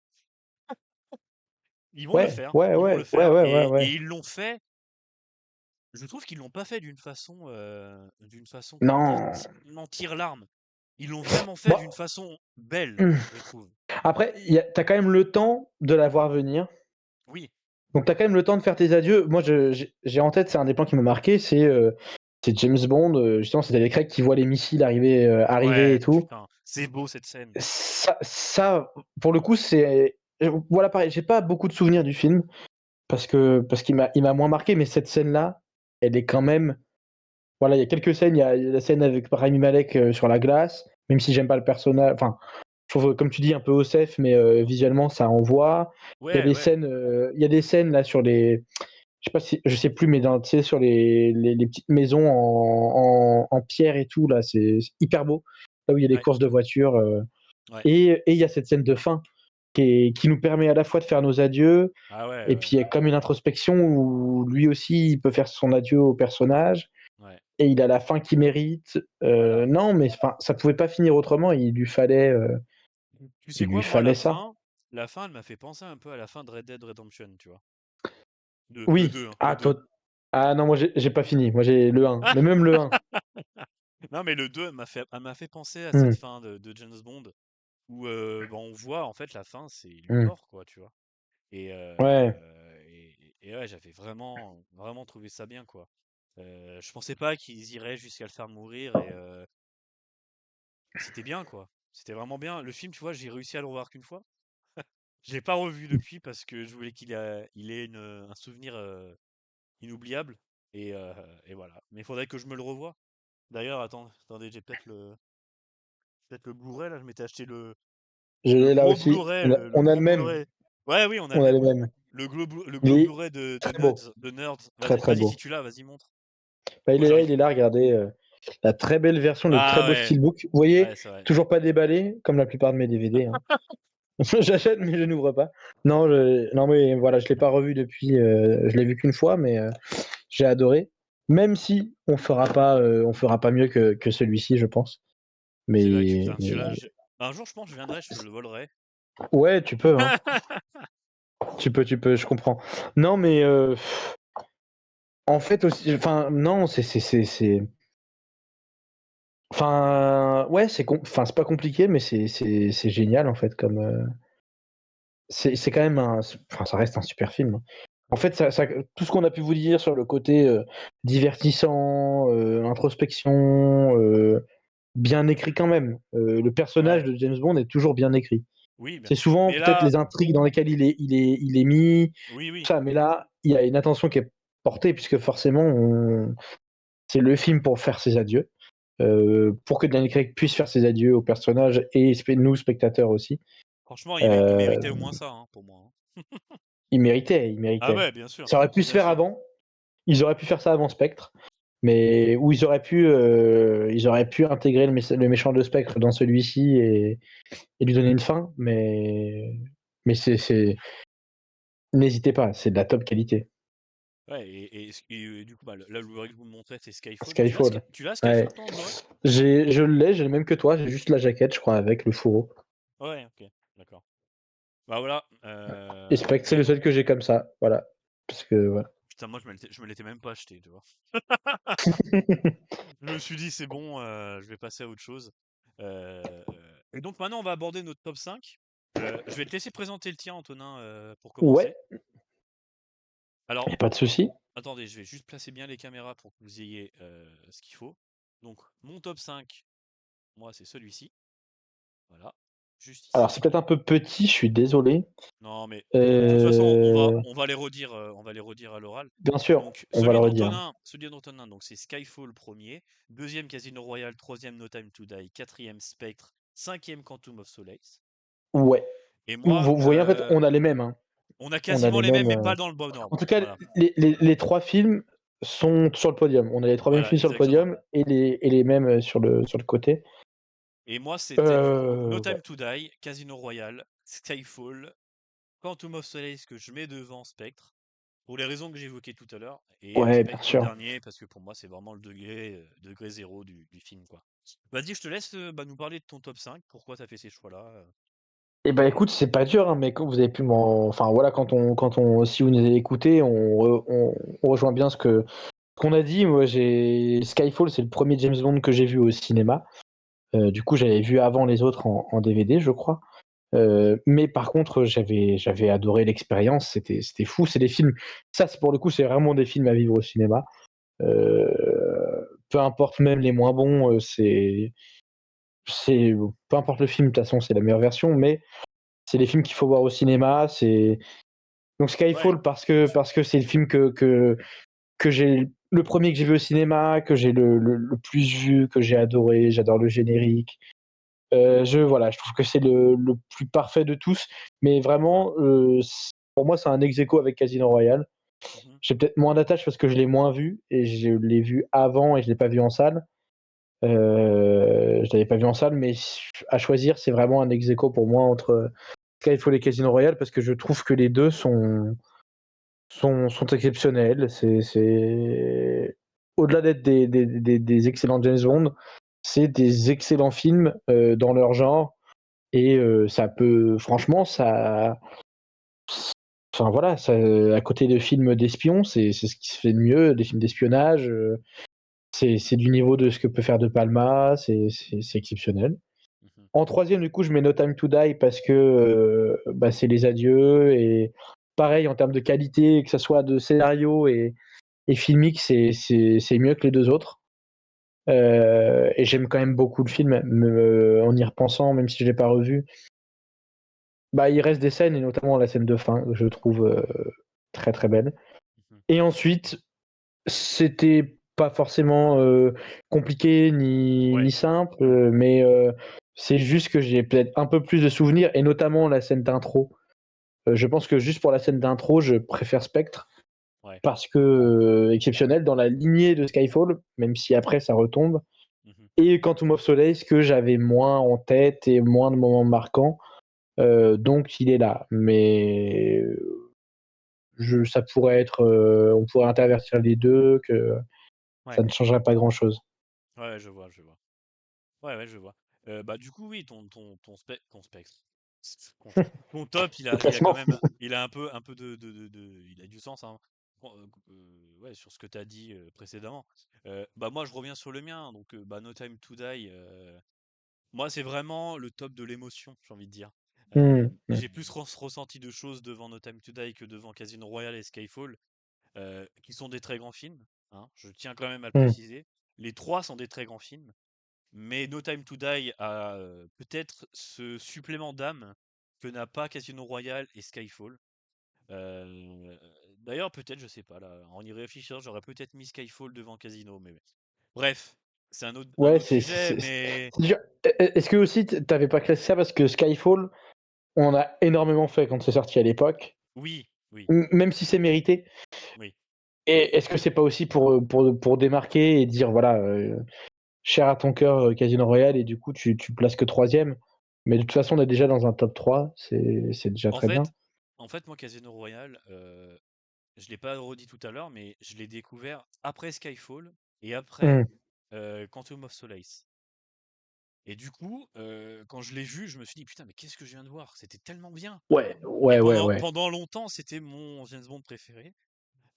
Ils vont le
Ouais,
faire.
ouais,
Ils vont
ouais,
le
ouais,
faire.
ouais, ouais,
Et
ouais.
ils l'ont fait. Je trouve qu'ils l'ont pas fait d'une façon, comment dire,
Non.
tire-larme. Ils l'ont vraiment fait
Bah,
d'une façon belle,
mmh.
je trouve.
Après, tu as quand même le temps de la voir venir.
Oui,
Donc tu as quand même le temps de faire tes adieux. Moi, j'ai en tête, c'est un des plans qui m'a marqué, c'est c'est James Bond, justement, c'était les Craig qui voient les missiles arriver et
Ouais,
tout.
putain, c'est beau cette scène.
Ça, pour le coup, c'est voilà, pareil, j'ai pas beaucoup de souvenirs du film parce qu'il m'a moins marqué, mais cette scène-là, elle est quand même voilà, il y a quelques scènes, il y a la scène avec Rami Malek, sur la glace, même si j'aime pas le personnage, enfin, je trouve, comme tu dis, un peu OSEF, mais visuellement, ça envoie.
Ouais, ouais,
Il y a des scènes là sur les je sais pas si je sais plus, mais tu sais, sur les petites maisons en pierre et tout, là, c'est hyper beau. Là où il y a des
ouais,
courses de voitures,
ouais.
et il y a cette scène de fin qui nous permet à la fois de faire nos adieux,
Ah ouais,
et
ouais,
puis il y a comme une introspection où lui aussi, il peut faire son adieu au personnage,
ouais.
et il a la fin qu'il mérite.
Voilà.
Non, mais enfin, ça pouvait pas finir autrement.
Tu sais
Il lui
quoi, moi,
fallait ça.
la fin, elle m'a fait penser un peu à la fin de Red Dead Redemption, tu vois. Le
Oui.
2, hein, le
Ah,
2.
toi. Ah non, moi j'ai pas fini. Moi j'ai le 1. Mais même le 1.
Non, mais le 2, elle m'a fait penser à cette
Hmm,
fin de James Bond où bah, on voit en fait la fin, c'est lui
hmm.
mort, quoi, tu vois. Et,
Ouais.
ouais, j'avais vraiment, vraiment trouvé ça bien, quoi. Je pensais pas qu'ils iraient jusqu'à le faire mourir et c'était bien, quoi. C'était vraiment bien. Le film, tu vois, j'ai réussi à le revoir qu'une fois. Je l'ai pas revu depuis parce que je voulais il ait un souvenir inoubliable. Et, euh, et voilà. Mais il faudrait que je me le revoie. D'ailleurs, attendez, j'ai peut-être le Blu-ray là. Je m'étais acheté
Je
le
l'ai là
gros
aussi.
Blu-ray, le
On a
gros
le même.
Blu-ray. Ouais, oui, on a le
On a
même,
le
ouais.
même.
Le
Il
gros
est
Blu-ray de
très beau.
Nerds.
Très très
Vas-y,
beau.
si tu l'as, vas-y, montre.
Bah,
Moi, j'arrive.
il est là, regardez. La très belle version, le très
Ah
beau
ouais,
steelbook. Vous voyez,
ouais, c'est vrai.
toujours pas déballé, comme la plupart de mes DVD, hein. J'achète, mais je n'ouvre pas. Non, non, mais voilà, je l'ai pas revu depuis. Je l'ai vu qu'une fois, mais j'ai adoré. Même si on fera pas mieux que celui-ci, je pense.
C'est vrai que
Mais,
putain, celui-là, un jour, je pense, je viendrai, je te le volerai.
ouais, tu peux, hein. Tu peux, je comprends. Non, mais en fait aussi, enfin, non, enfin, ouais, enfin, c'est pas compliqué, mais c'est génial en fait, comme c'est quand même enfin, ça reste un super film, hein. En fait, tout ce qu'on a pu vous dire sur le côté divertissant, introspection, bien écrit quand même. Le personnage
Ouais,
de James Bond est toujours bien écrit.
oui, bien
C'est
sûr.
souvent
Mais
peut-être
là,
les intrigues dans lesquelles il est mis,
oui,
tout
oui.
ça, mais là, il y a une attention qui est portée puisque forcément, c'est le film pour faire ses adieux, pour que Daniel Craig puisse faire ses adieux au personnage et nous spectateurs aussi.
Franchement, il
Euh,
méritait au moins ça, hein, pour moi, hein.
il méritait, il
Ah
méritait.
ouais, bien sûr,
Ça aurait pu se
bien
faire
sûr.
avant. Ils auraient pu faire ça avant Spectre, mais où ils auraient pu intégrer le méchant de Spectre dans celui-ci et lui donner une fin, mais n'hésitez pas, c'est de la top qualité.
Ouais, et du coup, bah, là, le Blu-ray que je vous montrais, c'est Skyfall.
Skyfall.
Tu l'as,
Ouais.
Skyfall, toi, en Blu-ray?
J'ai le même que toi, j'ai juste la jaquette, je crois, avec le fourreau.
Ouais, ok, d'accord. Bah voilà.
Et Spectre, c'est le seul que j'ai comme ça, voilà. Parce que, voilà.
Putain, moi, je me l'étais même pas acheté, tu vois. Je me suis dit, c'est bon, je vais passer à autre chose. Et donc maintenant, on va aborder notre top 5. Je vais te laisser présenter le tien, Antonin, pour
Ouais,
commencer. Alors,
y a pas de souci.
attendez, je vais juste placer bien les caméras pour que vous ayez ce qu'il faut. Donc, mon top 5, moi, c'est celui-ci. Voilà, juste
Alors,
ici.
c'est peut-être un peu petit, je suis désolé.
Non, mais de toute façon,
Euh,
on va les redire à l'oral.
Bien sûr,
Donc,
on va le redire.
Celui d'Antonin, donc c'est Skyfall premier, deuxième Casino Royale, troisième No Time to Die, quatrième Spectre, cinquième Quantum of Solace.
Ouais.
Et moi,
Vous voyez, en fait, on a les mêmes, hein.
on a
On a
quasiment
les
les mêmes,
mêmes.
mais pas dans le bon
En
ordre.
tout cas,
Voilà,
les trois films sont sur le podium. On a les trois mêmes
voilà,
films sur le
exactement.
podium et les mêmes sur le côté.
Et moi, c'était du coup No
Ouais.
Time to Die, Casino Royale, Skyfall, Quantum of Solace que je mets devant Spectre, pour les raisons que j'ai évoquées tout à l'heure, et
Ouais, bien
Spectre
sûr.
dernier, parce que pour moi, c'est vraiment le degré zéro du film, quoi. Vas-y, je te laisse bah, nous parler de ton top 5. Pourquoi tu as fait ces choix-là.
Eh ben écoute, c'est pas dur, hein, mais quand vous avez pu enfin voilà, si vous nous avez écouté, on rejoint bien ce qu'on a dit. Moi, j'ai Skyfall, c'est le premier James Bond que j'ai vu au cinéma. Du coup, j'avais vu avant les autres en DVD, je crois. Mais par contre, j'avais adoré l'expérience. C'était fou. C'est des films. Ça, c'est pour le coup, c'est vraiment des films à vivre au cinéma. Euh, peu importe même les moins bons, c'est peu importe le film, de toute façon, c'est la meilleure version, mais c'est les films qu'il faut voir au cinéma. C'est donc
Ouais,
Skyfall
bien sûr.
parce que c'est le film que j'ai le premier que j'ai vu au cinéma, que j'ai le plus vu, que j'ai adoré. J'adore le générique. Voilà, je trouve que c'est le plus parfait de tous, mais vraiment, pour moi, c'est un ex aequo avec Casino Royale.
Mmh.
J'ai peut-être moins d'attache parce que je l'ai moins vu et je l'ai vu avant et je l'ai pas vu en salle. Je l'avais pas vu en salle, mais à choisir, c'est vraiment un ex aequo pour moi entre Skyfall et Casino Royale parce que je trouve que les 2 sont exceptionnels. C'est au-delà d'être des excellents James Bond, c'est des excellents films, dans leur genre et ça peut franchement, ça enfin voilà, ça à côté de films d'espions, c'est ce qui se fait de mieux, des films d'espionnage, c'est du niveau de ce que peut faire De Palma, c'est exceptionnel.
Mmh.
En troisième, du coup, je mets No Time to Die parce que bah, c'est les adieux et pareil en termes de qualité, que ça soit de scénario et filmique, c'est mieux que les deux autres. Et j'aime quand même beaucoup le film, en y repensant, même si je l'ai pas revu. Bah, il reste des scènes et notamment la scène de fin que je trouve très très belle.
Mmh.
Et ensuite, c'était pas forcément compliqué ni
Ouais.
simple, mais c'est juste que j'ai peut-être un peu plus de souvenirs et notamment la scène d'intro. Je pense que juste pour la scène d'intro, je préfère Spectre
Ouais.
parce que, exceptionnel dans la lignée de Skyfall, même si après ça retombe
Mmh.
et Quantum of Solace que j'avais moins en tête et moins de moments marquants, donc il est là. Mais ça pourrait être, on pourrait intervertir les 2, que
Ouais.
ça ne changerait pas grand-chose.
Ouais, je vois, je vois. Ouais, ouais, je vois. Bah, du coup, oui, ton spectre, ton ton top,
Le
il a quand
classement.
même il a un peu de il a du sens, hein. Ouais, sur ce que tu as dit, précédemment. Bah, moi, je reviens sur le mien, donc bah, No Time to Die, moi, c'est vraiment le top de l'émotion, j'ai envie de dire.
Mmh, mmh.
J'ai plus ressenti de choses devant No Time to Die que devant Casino Royale et Skyfall, qui sont des très grands films, hein, je tiens quand même à le
Mmh.
préciser. Les 3 sont des très grands films. Mais No Time to Die a peut-être ce supplément d'âme que n'a pas Casino Royale et Skyfall. Euh, D'ailleurs, peut-être, je sais pas, là, en y réfléchissant, j'aurais peut-être mis Skyfall devant Casino, mais bref, c'est un
Ouais,
autre sujet, mais
c'est dur. Est-ce que aussi t'avais pas classé ça parce que Skyfall, on a énormément fait quand c'est sorti à l'époque,
oui, oui,
même si c'est mérité.
oui.
Et est-ce que c'est pas aussi pour démarquer et dire voilà, cher à ton cœur Casino Royale et du coup tu places que troisième, mais de toute façon on est déjà dans un top 3, c'est déjà
En
très bien.
fait, moi, Casino Royale, je l'ai pas redit tout à l'heure, mais je l'ai découvert après Skyfall et après
Mmh.
Quantum of Solace. Et du coup, quand je l'ai vu, je me suis dit: «Putain, mais qu'est-ce que je viens de voir? C'était tellement bien!»
Ouais,
Et
ouais, ouais, ouais.
pendant longtemps, c'était mon James Bond préféré,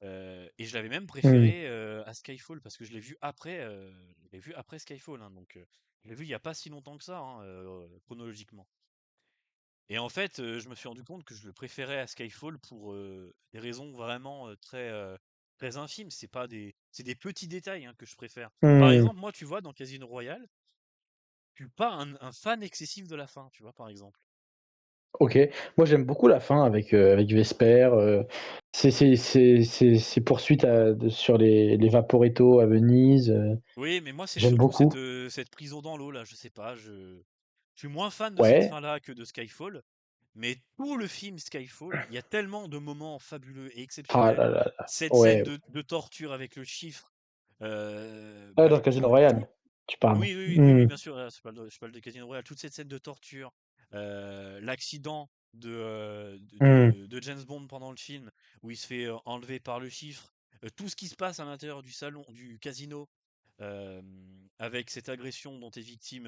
et je l'avais même
Mmh.
préféré, à Skyfall parce que je l'ai vu après Skyfall, hein, donc je l'ai vu il y a pas si longtemps que ça, hein, chronologiquement. Et en fait, je me suis rendu compte que je le préférais à Skyfall pour, des raisons vraiment, très infimes. C'est des petits détails, hein, que je préfère. Par
Mmh.
exemple, moi, tu vois, dans Casino Royale, je suis pas un fan excessif de la fin, tu vois, par exemple.
OK. Moi, j'aime beaucoup la fin avec Vesper, ces poursuites sur les Vaporetto à Venise,
Oui, mais moi, c'est
j'aime
surtout
beaucoup.
cette prison dans l'eau là, je sais pas, je suis moins fan de cette
Ouais.
fin-là que de Skyfall, mais tout le film Skyfall, il y a tellement de moments fabuleux et
Ah
exceptionnels.
là là là.
Cette scène
Ouais.
de torture avec le chiffre,
Ah,
bah,
dans Casino Royale, tu parles?
oui,
Mmh.
bien sûr, je parle de Casino Royale, toute cette scène de torture, l'accident
Mmh.
de James Bond pendant le film, où il se fait enlever par le chiffre, tout ce qui se passe à l'intérieur du salon, du casino, avec cette agression dont est victime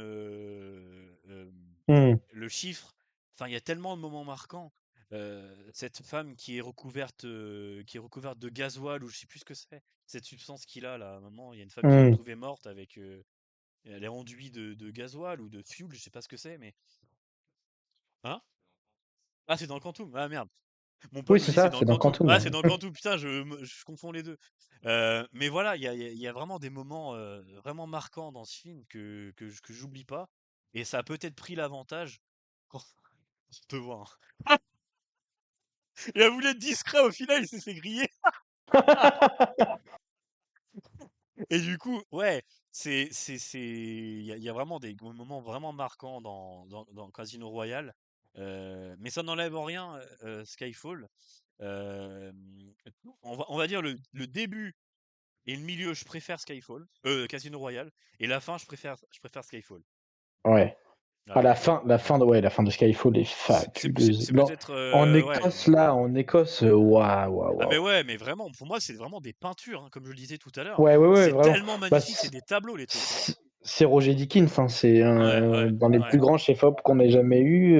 Mmh.
le chiffre. Enfin, il y a tellement de moments marquants. Cette femme qui est recouverte de gasoil ou je sais plus ce que c'est. Cette substance qu'il a là, à un moment, il y a une femme qui est
Mmh.
retrouvée morte avec elle est enduite de gasoil ou de fuel, je sais pas ce que c'est, mais hein? Ah, c'est dans le Quantum. Ah merde. Mon
Oui,
pote me
c'est
dit: «C'est
ça,
dans
c'est dans
Quantum».
Quantum,
Ah,
ouais.
c'est dans Quantum, putain, je confonds les 2. Mais voilà, il y a vraiment des moments, vraiment marquants dans ce film que j'oublie pas et ça a peut-être pris l'avantage quand je te vois, hein. Il a voulu être discret, au final, il s'est fait griller et du coup, ouais, il y a vraiment des gros moments vraiment marquants dans Casino Royale, mais ça n'enlève en rien, Skyfall. Hem, on va dire le début et le milieu, je préfère Skyfall, Casino Royale, et la fin, je préfère Skyfall.
Ouais. Ah,
Voilà.
la fin de Skyfall est fabuleuse.
C'est peut-être,
En
ouais.
Écosse, là, en Écosse, waouh, waouh,
Ah mais
waouh.
ouais, mais vraiment, pour moi, c'est vraiment des peintures, hein, comme je le disais tout à l'heure.
Ouais, ouais, ouais,
C'est
vraiment.
tellement
Bah,
magnifique, c'est des tableaux, les trucs, hein.
c'est Roger Dickens, hein, c'est
Ouais,
un
ouais,
dans les
ouais.
plus grands chefs-op qu'on ait jamais eu.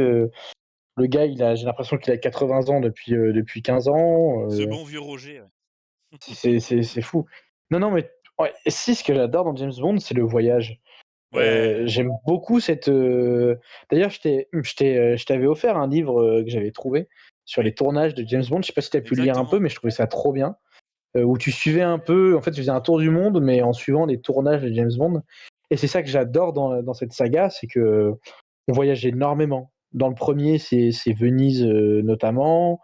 Le gars, j'ai l'impression qu'il a 80 ans depuis 15 ans.
Ce bon vieux Roger, ouais.
C'est fou. Non, non, mais ouais, si, ce que j'adore dans James Bond, c'est le voyage.
Ouais,
J'aime beaucoup cette. D'ailleurs, je t'avais offert un livre que j'avais trouvé sur les
oui,
tournages de James Bond. Je sais pas si tu as pu le lire un peu,
exactement.
mais je trouvais ça trop bien. Où tu suivais un peu. En fait, tu faisais un tour du monde, mais en suivant les tournages de James Bond. Et c'est ça que j'adore dans cette saga, c'est que on voyage énormément. Dans le premier, c'est Venise notamment.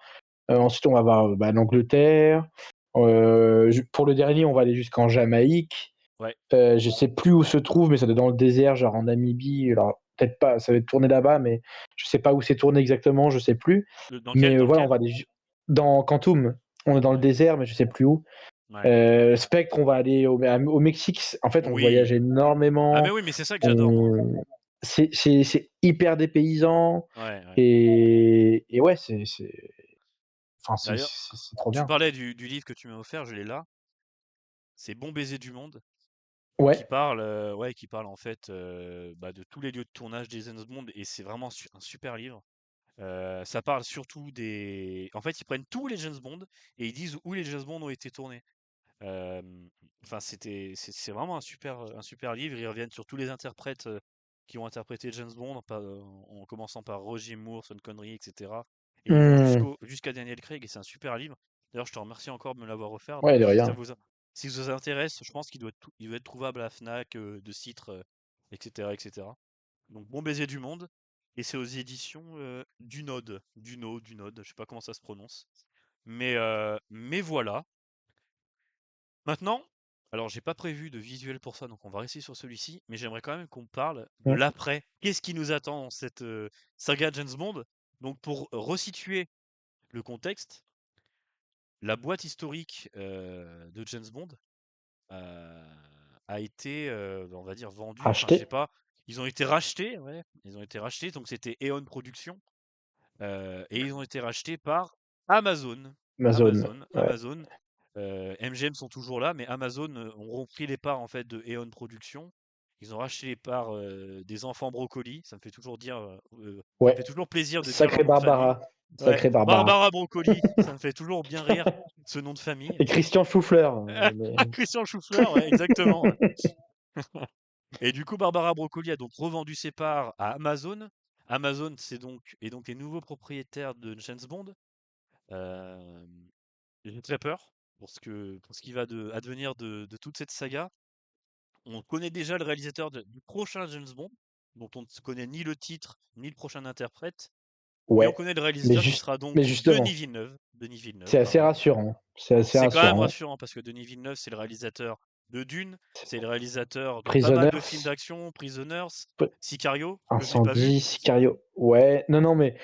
Ensuite, on va voir bah, l'Angleterre. Pour le dernier, on va aller jusqu'en Jamaïque.
Ouais.
Je sais plus où se trouve, mais ça doit être dans le désert, genre en Namibie. Alors, peut-être pas, ça va être tourné là-bas, mais je sais pas où c'est tourné exactement, je sais plus.
Dans
Mais
lequel? Dans
voilà, on
lequel?
va aller dans Quantum. On est dans le
Ouais,
désert, mais je sais plus où.
ouais.
Spectre, on va aller au Mexique. En fait, on voyage
Oui. Ah mais
énormément.
oui, mais c'est ça que j'adore, moi.
On... c'est hyper dépaysant.
Ouais, ouais.
Et ouais, enfin,
D'ailleurs,
c'est trop
tu
bien.
parlais du livre que tu m'as offert, je l'ai là. C'est Bon baiser du monde. Qui
Ouais.
parle, ouais, qui parle en fait, bah, de tous les lieux de tournage des James Bond et c'est vraiment un super livre. Ça parle surtout des en fait, ils prennent tous les James Bond et ils disent où les James Bond ont été tournés. Enfin, c'est vraiment un super livre. Ils reviennent sur tous les interprètes, qui ont interprété James Bond, en commençant par Roger Moore, Sean Connery, et cetera, et ils vont
Mmh.
jusqu'à Daniel Craig et c'est un super livre. D'ailleurs, je te remercie encore de me l'avoir offert,
Ouais,
donc
de
si ça
rien.
vous intéresse, je pense qu'il doit être trouvable à la Fnac, de Citre, et cetera, et cetera. Donc Bon baiser du monde et c'est aux éditions, du Node, je sais pas comment ça se prononce. Mais voilà. Maintenant, alors j'ai pas prévu de visuel pour ça, donc on va rester sur celui-ci, mais j'aimerais quand même qu'on parle de
Mmh.
l'après. Qu'est-ce qui nous attend dans cette, saga James Bond? Donc pour resituer le contexte, la boîte historique, de James Bond, heu, a été, on va dire vendue, enfin je sais
Racheté?
pas, ils ont été rachetés, ouais, ils ont été rachetés, donc c'était Eon Productions, et ils ont été rachetés par Amazon.
Amazon. Ouais.
Amazon, MGM sont toujours là, mais Amazon, ont repris les parts en fait de Eon Productions. Ils ont racheté les parts, des enfants Brocoli. Ça me
Ouais.
fait toujours plaisir de dire leur
Sacré
nom de famille.
Barbara.
Ouais,
Sacré Barbara.
Barbara Broccoli, ça me fait toujours bien rire, ce nom de famille.
Et Christian Chou-Fleur.
Christian Chou-Fleur, ouais, exactement, ouais. Et du coup, Barbara Broccoli a donc revendu ses parts à Amazon. Amazon, est donc les nouveaux propriétaires de James Bond. Hem, j'ai très peur pour ce qui va advenir de toute cette saga. On connaît déjà le réalisateur du prochain James Bond, dont on ne connaît ni le titre, ni le prochain interprète, mais on
Ouais.
connaît le
Mais,
réalisateur qui
juste,
sera
mais
donc Denis
justement,
Villeneuve. Denis Villeneuve,
c'est assez
pardon.
rassurant. C'est assez
C'est quand même
rassurant.
rassurant parce que Denis Villeneuve, c'est le réalisateur de Dune, c'est le réalisateur de pas mal de films
Prisoners.
d'action, Prisoners, Sicario, que je n'ai pas vu.
Incendie, Sicario. Ouais. Non, non, mais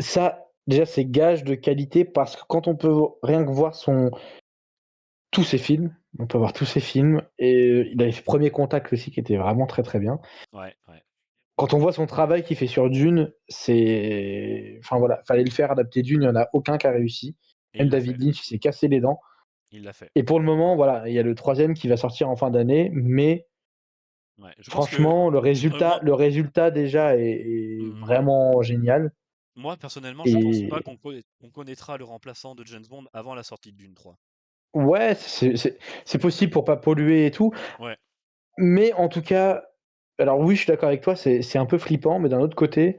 ça, déjà, c'est gage de qualité parce que quand on peut rien que voir tous ses films, on peut voir tous ses films. Et il avait fait Premier Contact aussi qui était vraiment très très bien.
Ouais, ouais.
Quand on voit son travail qu'il fait sur Dune, c'est. Enfin voilà, fallait le faire adapter Dune, il n'y en a aucun qui a réussi.
Et
Même
il l'a
David
fait.
Lynch, il s'est cassé les dents.
Il l'a fait.
Et pour le moment, voilà, il y a le troisième qui va sortir en fin d'année, mais
Ouais. Je pense que
franchement, le résultat,
moi,
le résultat déjà est
hmm,
vraiment génial.
moi, personnellement, je pense pas
Et
qu'on connaîtra le remplaçant de James Bond avant la sortie de Dune 3.
ouais, c'est possible pour pas polluer et tout,
Ouais.
mais en tout cas, alors oui, je suis d'accord avec toi, c'est un peu flippant, mais d'un autre côté,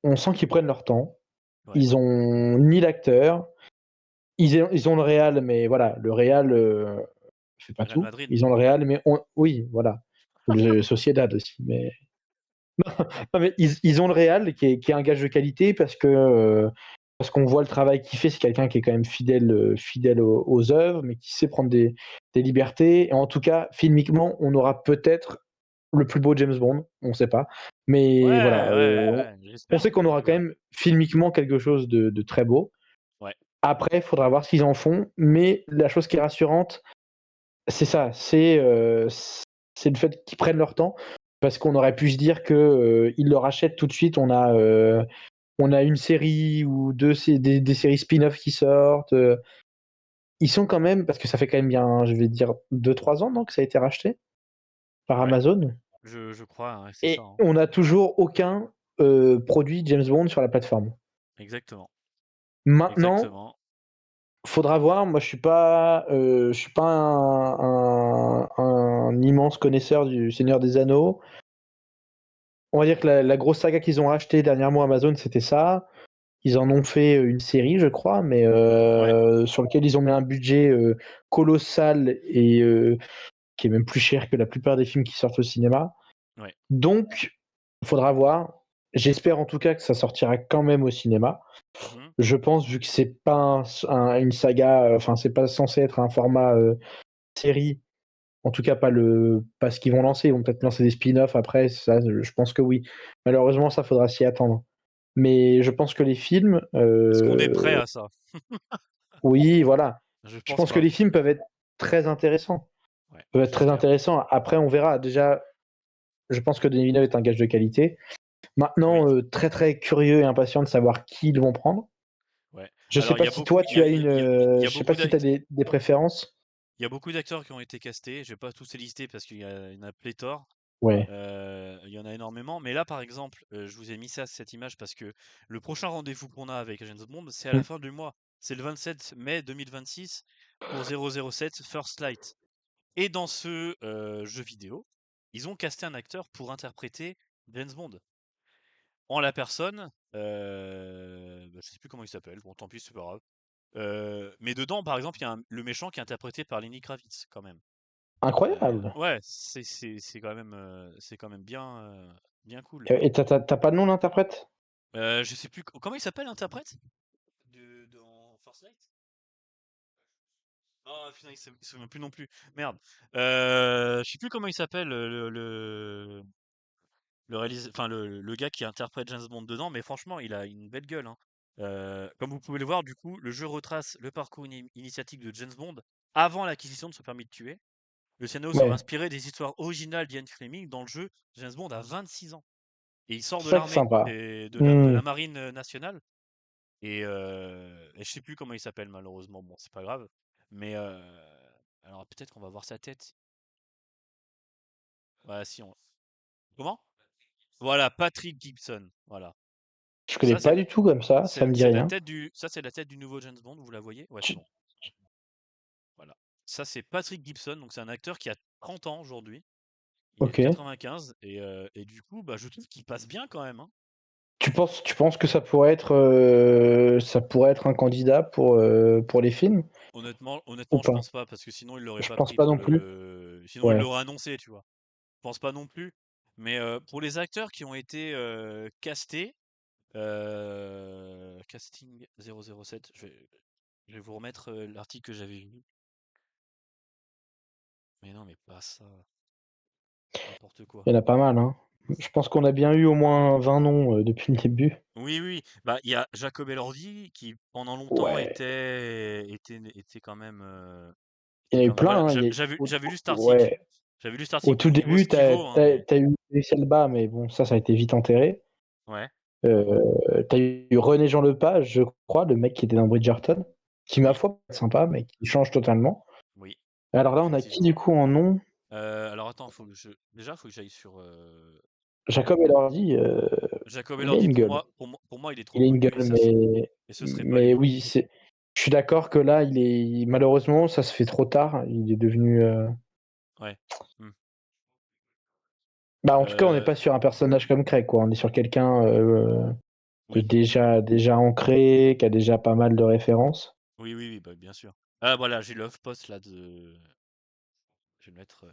on sent qu'ils prennent leur temps.
Ouais.
Ils ont ni l'acteur, ils ont le réal, mais voilà, le réal, fait pas
Real
tout.
Madrid.
Ils ont le réal, mais oui, voilà. Le Sociedad aussi, mais non, mais ils ont le réal qui est un gage de qualité parce qu'on voit le travail qu'il fait. C'est quelqu'un qui est quand même fidèle aux œuvres, mais qui sait prendre des libertés. Et en tout cas, filmiquement, on aura peut-être le plus beau James Bond, on ne sait pas. Mais
Ouais,
voilà,
ouais, ouais,
on
j'espère,
sait qu'on
en
aura
tout
quand
cas.
même filmiquement quelque chose de très beau.
Ouais.
Après, il faudra voir ce qu'ils en font. Mais la chose qui est rassurante, c'est ça, c'est le fait qu'ils prennent leur temps, parce qu'on aurait pu se dire que, ils le rachètent tout de suite, on a une série ou 2 des séries spin-off qui sortent, ils sont quand même parce que ça fait quand même bien, je vais dire 2-3 ans, non, que ça a été racheté par
Ouais,
Amazon?
je crois, ouais, c'est ça,
Et
hein.
on a toujours aucun, produit James Bond sur la plateforme.
Exactement,
Maintenant,
exactement.
faudra voir, moi je suis pas un immense connaisseur du Seigneur des Anneaux. On va dire que la grosse saga qu'ils ont rachetée dernièrement Amazon, c'était ça. Ils en ont fait une série, je crois, mais
Ouais,
sur lequel ils ont mis un budget colossal et qui est même plus cher que la plupart des films qui sortent au cinéma.
ouais.
Donc, il faudra voir. J'espère en tout cas que ça sortira quand même au cinéma.
Mmh.
Je pense, vu que c'est pas une saga, enfin, c'est pas censé être un format série. En tout cas, pas ce qu'ils vont lancer. Ils vont peut-être lancer des spin-offs après. Ça, je pense que oui. Malheureusement, ça faudra s'y attendre. Mais je pense que les films,
Est-ce qu'on est prêt à ça?
oui, voilà.
Je
Je
pense
pense que
pas.
les films peuvent être très intéressants.
Ouais,
Peuvent être très
j'espère.
intéressants. Après, on verra. Déjà, je pense que Denis Villeneuve est un gage de qualité.
Oui,
Maintenant, très très curieux et impatient de savoir qui ils vont prendre.
ouais.
Je sais
Alors il y
pas
a
si
beaucoup
toi tu as une,
il y a
je sais pas
beaucoup
si tu as des préférences.
il y a beaucoup d'acteurs qui ont été castés. Je vais pas tous les lister parce qu'il y en a pléthore.
Ouais.
Il y en a énormément. Mais là, par exemple, je vous ai mis ça, cette image, parce que le prochain rendez-vous qu'on a avec James Bond, c'est à la
Mm.
fin du mois. C'est le 27 mai 2026 pour 007 First Light. Et dans ce jeu vidéo, ils ont casté un acteur pour interpréter James Bond. En la personne, je sais plus comment il s'appelle. Bon, tant pis, c'est pas grave. Mais dedans, par exemple, il y a le méchant qui est interprété par Lenny Kravitz, quand même.
Incroyable.
Ouais, c'est quand même bien cool.
Et t'as pas de nom d'interprète?
Je sais plus comment il s'appelle l'interprète dans First Light? Oh putain, il se souvient plus non plus. Merde. Je sais plus comment il s'appelle enfin le gars qui interprète James Bond dedans, mais franchement, il a une belle gueule, hein. Comme vous pouvez le voir, du coup, le jeu retrace le parcours initiatique de James Bond avant l'acquisition de son permis de tuer. Le scénario sera
Ouais.
inspiré des histoires originales d'Ian Fleming dans le jeu. James Bond a 26 ans et il sort de
Ça, c'est
l'armée
sympa.
et de
Hmm.
la marine nationale. Et je sais plus comment il s'appelle malheureusement. Bon, c'est pas grave. Mais alors peut-être qu'on va voir sa tête. Ouais, si on. Comment? Voilà, Patrick Gibson. Voilà.
Je connais
Ça c'est
pas du tout comme ça me dit
c'est la
rien.
tête c'est la tête du nouveau James Bond. Vous la voyez? Ouais, c'est
Tu-
bon. Voilà. Ça c'est Patrick Gibson. Donc c'est un acteur qui a 30 ans aujourd'hui. Il est de
Ok.
95 et du coup, bah, je trouve qu'il passe bien quand même, hein.
Tu penses que ça pourrait être un candidat pour les films ou
Honnêtement, je
pas?
pense pas parce que sinon il l'aurait
Je
pas
pense
pris
pas
dans
non plus.
sinon il
Ouais.
l'aurait annoncé, tu vois? Je pense pas non plus. Mais pour les acteurs qui ont été castés, casting 007, je vais vous remettre l'article que j'avais vu. Mais non, mais pas ça, n'importe quoi.
Il y en a pas mal, hein. Je pense qu'on a bien eu au moins 20 noms depuis le début.
Oui, oui, bah il y a Jacob Elordi qui pendant longtemps
Ouais.
était quand même
Il y en
était
a eu
quand même voilà,
plein, hein.
j'avais lu cet article.
Ouais.
J'avais lu cet
Au
article
tout
pour niveau
début,
ce qu'il vaut, hein, mais
t'as eu Idriss Elba, mais bon, ça a été vite enterré.
ouais,
T'as eu René Jean Lepage, je crois, le mec qui était dans Bridgerton, qui, ma
oui,
foi, est sympa, mais qui change totalement.
oui,
Alors là, on a qui
effectivement.
du coup en nom?
Alors attends, faut que j'aille sur
Jacob Elordi,
Jacob
il a
Elordi
une gueule.
pour moi il est trop
Il a une
connu
gueule,
et ce serait pas
mais
lui.
oui, je suis d'accord que là, malheureusement, ça se fait trop tard. Il est devenu.
Ouais. Hmm.
Bah, en tout cas, on n'est
Euh,
pas sur un personnage comme Craig, quoi. On est sur quelqu'un. de
Oui.
déjà ancré, qui a déjà pas mal de références.
Oui, oui, oui, bah, bien sûr. Ah voilà, j'ai le post là de je vais le mettre,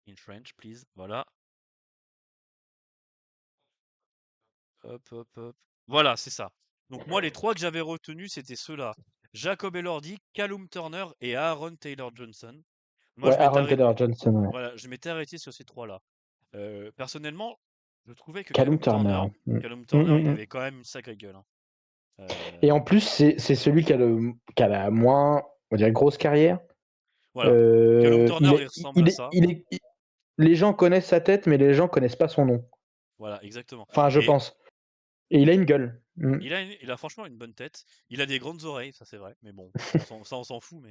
in French please, voilà. Hop, hop, hop. Voilà, c'est ça. Donc moi, les 3 que j'avais retenus, c'était ceux-là. Jacob Elordi, Callum Turner et Aaron Taylor-Johnson. Moi,
Ouais, Aaron Taylor Johnson, ouais.
je m'étais arrêté sur ces 3 là. Personnellement, je trouvais que
Callum Turner. Mm.
Callum
Mm,
Turner,
mm,
il
mm.
avait quand même une sacrée gueule, hein.
Et en plus, c'est celui qui a la moins, on dirait, grosse carrière.
Voilà. Callum Turner,
Il
il
est,
ressemble à ça.
les gens connaissent sa tête, mais les gens connaissent pas son nom.
Voilà, exactement.
Enfin, je
Et
pense. Et il a une gueule. Mm.
il a franchement une bonne tête. Il a des grandes oreilles, ça c'est vrai. Mais bon, ça on s'en fout.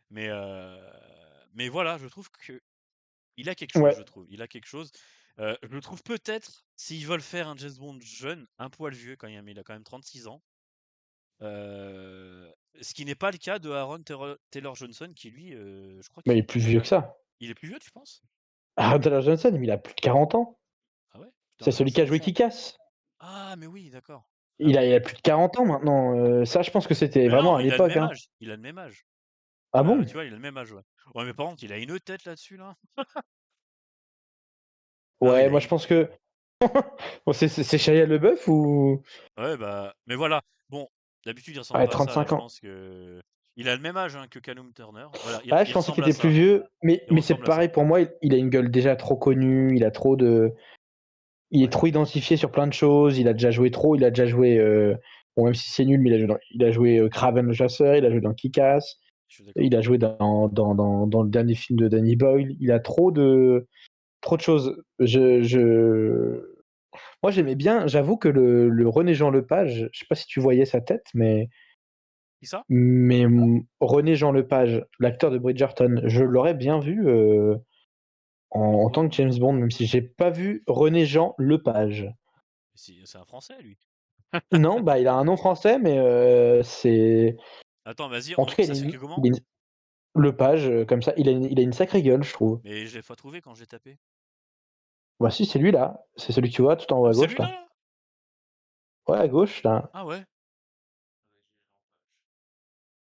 Mais, euh, mais voilà, je trouve que il a quelque chose,
Ouais,
je trouve. Il a quelque chose. Je le trouve peut-être, s'ils veulent faire un James Bond jeune, un poil vieux quand même, il a quand même 36 ans. Ce qui n'est pas le cas de Aaron Taylor-Johnson, qui lui, je crois
mais il est plus vieux que ça.
il est plus vieux, tu penses?
Aaron Taylor Johnson, il a plus de 40 ans.
Ah ouais?
C'est
Putain,
celui
je
qui a joué
confonds.
Kick-Ass.
Ah, mais oui, d'accord. Ah
Il
oui.
a plus de 40 ans maintenant. Ça, je pense que c'était
Mais
vraiment
non,
à
il a le
l'époque.
même
Hein.
âge. Il a le même âge.
Ah bon?
Tu vois, il a le même âge, ouais. Ouais, mais par contre, il a une tête là-dessus, là. Non, il
Ouais,
a
moi je
une.
pense que. Bon, c'est Shia LeBeouf ou.
Ouais, bah. Mais voilà. Bon, d'habitude, il ressemble
Ouais,
pas à ça. Là,
35
je
ans.
pense que. Il a le même âge hein, que Callum Turner. Voilà,
Ouais, je
il
pensais qu'il
ressemble à
était plus
ça.
vieux.
Il
Mais c'est
ressemble à
pareil
ça.
pour moi. Il a une gueule déjà trop connue. Il a trop de. Il est
Ouais,
trop identifié sur plein de choses. Il a déjà joué trop. Il a déjà joué. Bon, même si c'est nul, mais il a joué Kraven le chasseur. Il a joué dans Kick-Ass.
je suis d'accord.
Il a joué dans le dernier film de Danny Boyle. Il a trop de choses. Moi, j'aimais bien. J'avoue que le René Jean Lepage, je sais pas si tu voyais sa tête,
Qui ça?
René Jean Lepage, l'acteur de Bridgerton, je l'aurais bien vu en tant que James Bond, même si j'ai pas vu René Jean Lepage.
C'est un Français, lui.
Non, bah il a un nom français, mais c'est.
Attends, vas-y,
En tout cas,
ça s'écrit comment?
Lepage, comme ça. Il a une sacrée gueule, je trouve.
Mais je l'ai pas trouvé quand j'ai tapé.
Bah si, c'est lui là. C'est celui que tu vois tout en haut
Ah, mais
à
c'est
gauche
lui,
là.
là?
Ouais, à gauche là.
Ah ouais.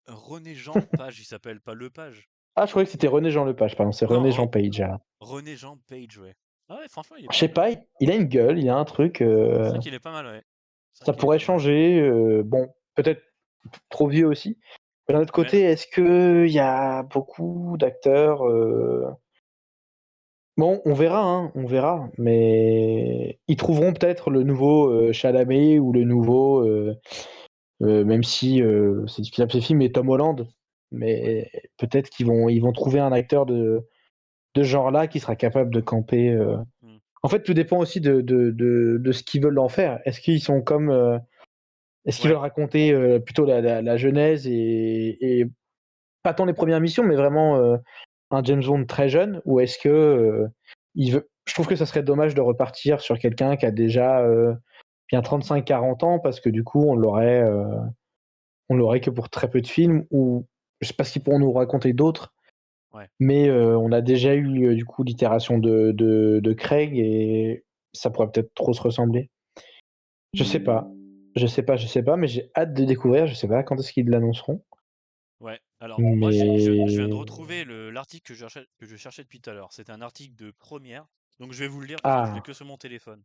René Jean Page, il s'appelle pas Lepage.
Ah, je croyais que c'était René Jean Lepage, pardon. C'est
Non,
René Jean Page. Là.
René Jean Page, ouais. Ah ouais, franchement, il est
Je
pas
sais
mal.
pas, il a une gueule, il a un truc.
C'est vrai qu'il est pas mal, ouais. C'est vrai
Ça
qu'il est
pourrait
pas mal.
changer. Bon, peut-être trop vieux aussi. Mais d'un autre
Ouais.
côté, est-ce qu'il y a beaucoup d'acteurs Bon, on verra, hein, on verra. Mais ils trouveront peut-être le nouveau Chalamet ou le nouveau, même si c'est difficile à film, mais Tom Holland.
Ouais.
Mais peut-être ils vont trouver un acteur de ce genre-là qui sera capable de camper.
Hmm.
En fait, tout dépend aussi de ce qu'ils veulent en faire. Est-ce qu'ils sont comme. Est-ce qu'ils
Ouais.
veulent raconter plutôt la genèse et pas tant les premières missions, mais vraiment un James Bond très jeune, ou est-ce que je trouve que ça serait dommage de repartir sur quelqu'un qui a déjà bien 35-40 ans, parce que du coup, on l'aurait que pour très peu de films, ou je sais pas ce qu'ils pourront nous raconter d'autres,
Ouais.
mais on a déjà eu du coup l'itération de Craig, et ça pourrait peut-être trop se ressembler. Je sais pas. Je sais pas, mais j'ai hâte de découvrir. Je sais pas quand est-ce qu'ils l'annonceront.
Ouais. Alors, moi, je viens de
Mais.
retrouver l'article que je cherchais depuis tout à l'heure. C'était un article de Première. Donc, je vais vous le lire parce que je l'ai
Ah,
que sur mon téléphone.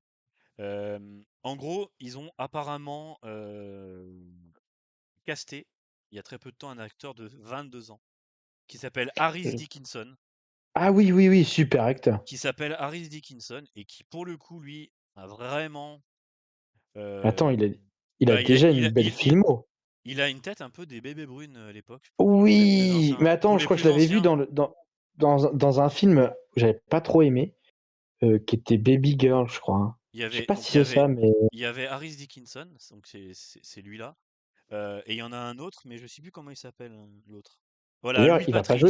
En gros, ils ont apparemment casté, il y a très peu de temps, un acteur de 22 ans qui s'appelle Harris Dickinson.
ah oui, oui, oui, super acteur.
Qui s'appelle Harris Dickinson et qui, pour le coup, lui, a vraiment.
Attends,
euh,
il a
bah,
déjà une belle filmo.
il a une tête un peu des bébés brunes à l'époque,
Oui, mais
pour
attends, je
les
crois que
plus
je l'avais vu
anciens.
dans un film que j'avais pas trop aimé, qui était Baby Girl, je crois. Hein. Je sais pas
Donc
si c'est ça, mais
il y avait Harris Dickinson, donc c'est lui-là. Et il y en a un autre, mais je sais plus comment il s'appelle l'autre. Voilà,
d'ailleurs,
Louis Patridge.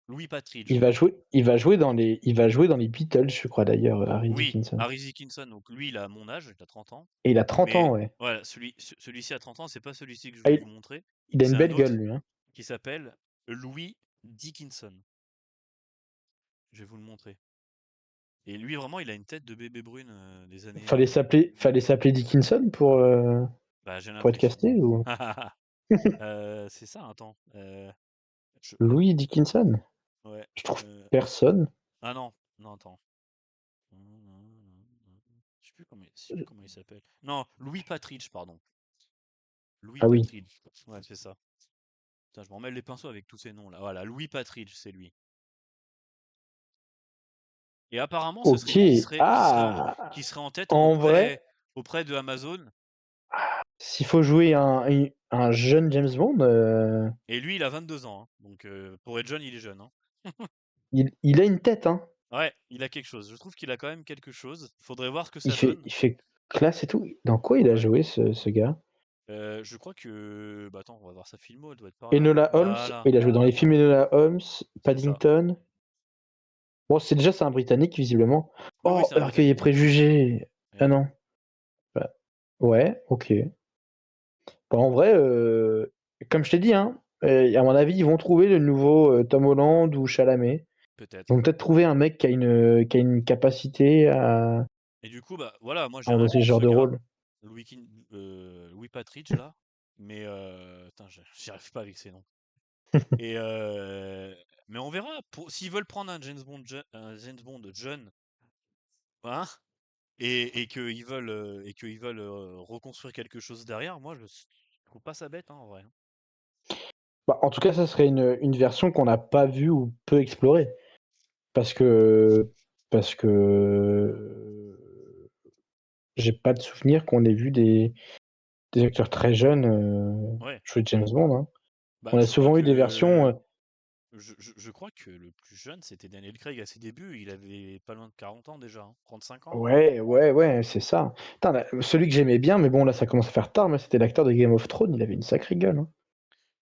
Louis Patridge, voilà.
il va jouer dans les Beatles, je crois d'ailleurs, Harry
Oui,
Dickinson.
Harris Dickinson, donc lui, il a mon âge, il a 30 ans.
Et il a 30 ans,
Mais
ouais.
voilà, celui-ci a 30 ans, c'est pas celui-ci que je
Ah,
vais vous montrer.
il a une
C'est un
belle gueule,
autre
lui. Hein.
qui s'appelle Louis Dickinson. Je vais vous le montrer. Et lui, vraiment, il a une tête de bébé brune des années.
Fallait s'appeler Dickinson pour.
Bah, j'ai
pour être
l'impression.
casté ou
C'est ça, attends, je
Louis Dickinson?
ouais,
Je trouve
heu,
personne.
ah non, non, attends. Je sais plus comment il s'appelle. Non, Louis Patridge, pardon. Louis
Ah oui.
Patridge. Ouais, c'est ça. Putain, je m'en mêle les pinceaux avec tous ces noms-là. Voilà, Louis Patridge, c'est lui. Et apparemment, ce serait
OK.
lui
Ah!
qui serait en tête
En vrai,
auprès de Amazon.
s'il faut jouer un jeune James Bond,
Et lui, il a 22 ans, hein. Donc, pour être jeune, il est jeune, hein.
il a une tête, hein.
Ouais, il a quelque chose. Je trouve qu'il a quand même quelque chose. Faudrait voir ce que
Il
ça
fait
donne.
il fait classe et tout. Dans quoi il a
Ouais.
joué ce gars?
Je crois que bah, attends, on va voir sa filmo, elle doit être par là.
Enola Holmes,
Voilà,
il a joué dans les films Enola Holmes,
c'est ça.
Paddington. Bon, c'est un Britannique visiblement.
Oui, oui,
Oh,
c'est un
Orgueil et
Britannique.
préjugés. Ah
Oui,
non. Bah, ouais, OK. Bah, en vrai, comme je t'ai dit, hein, à mon avis, ils vont trouver le nouveau, Tom Holland ou Chalamet. Ils
peut-être.
vont peut-être trouver un mec qui a une capacité
Et du coup, bah voilà, moi
à
j'irais
endosser ce
pour
genre
ce
de
gars,
rôle.
Louis Patridge là. Mais putain, j'y arrive pas avec ces noms. Et mais on verra. S'ils veulent prendre un James Bond jeune, hein, et qu'ils veulent reconstruire quelque chose derrière, moi je trouve pas ça bête, hein, en vrai, hein.
Bah, en tout cas, ça serait une version qu'on n'a pas vue ou peu explorée. Parce que parce que j'ai pas de souvenir qu'on ait vu des acteurs très jeunes,
Ouais.
jouer James Bond, hein.
Bah
On a
je crois
souvent eu des versions,
que je crois que le plus jeune c'était Daniel Craig à ses débuts. Il avait pas loin de 40 ans déjà, hein, 35 ans.
ouais, ouais, ouais, c'est ça. Putain, celui que j'aimais bien, mais bon, là, ça commence à faire tard, mais c'était l'acteur de Game of Thrones, il avait une sacrée gueule, hein.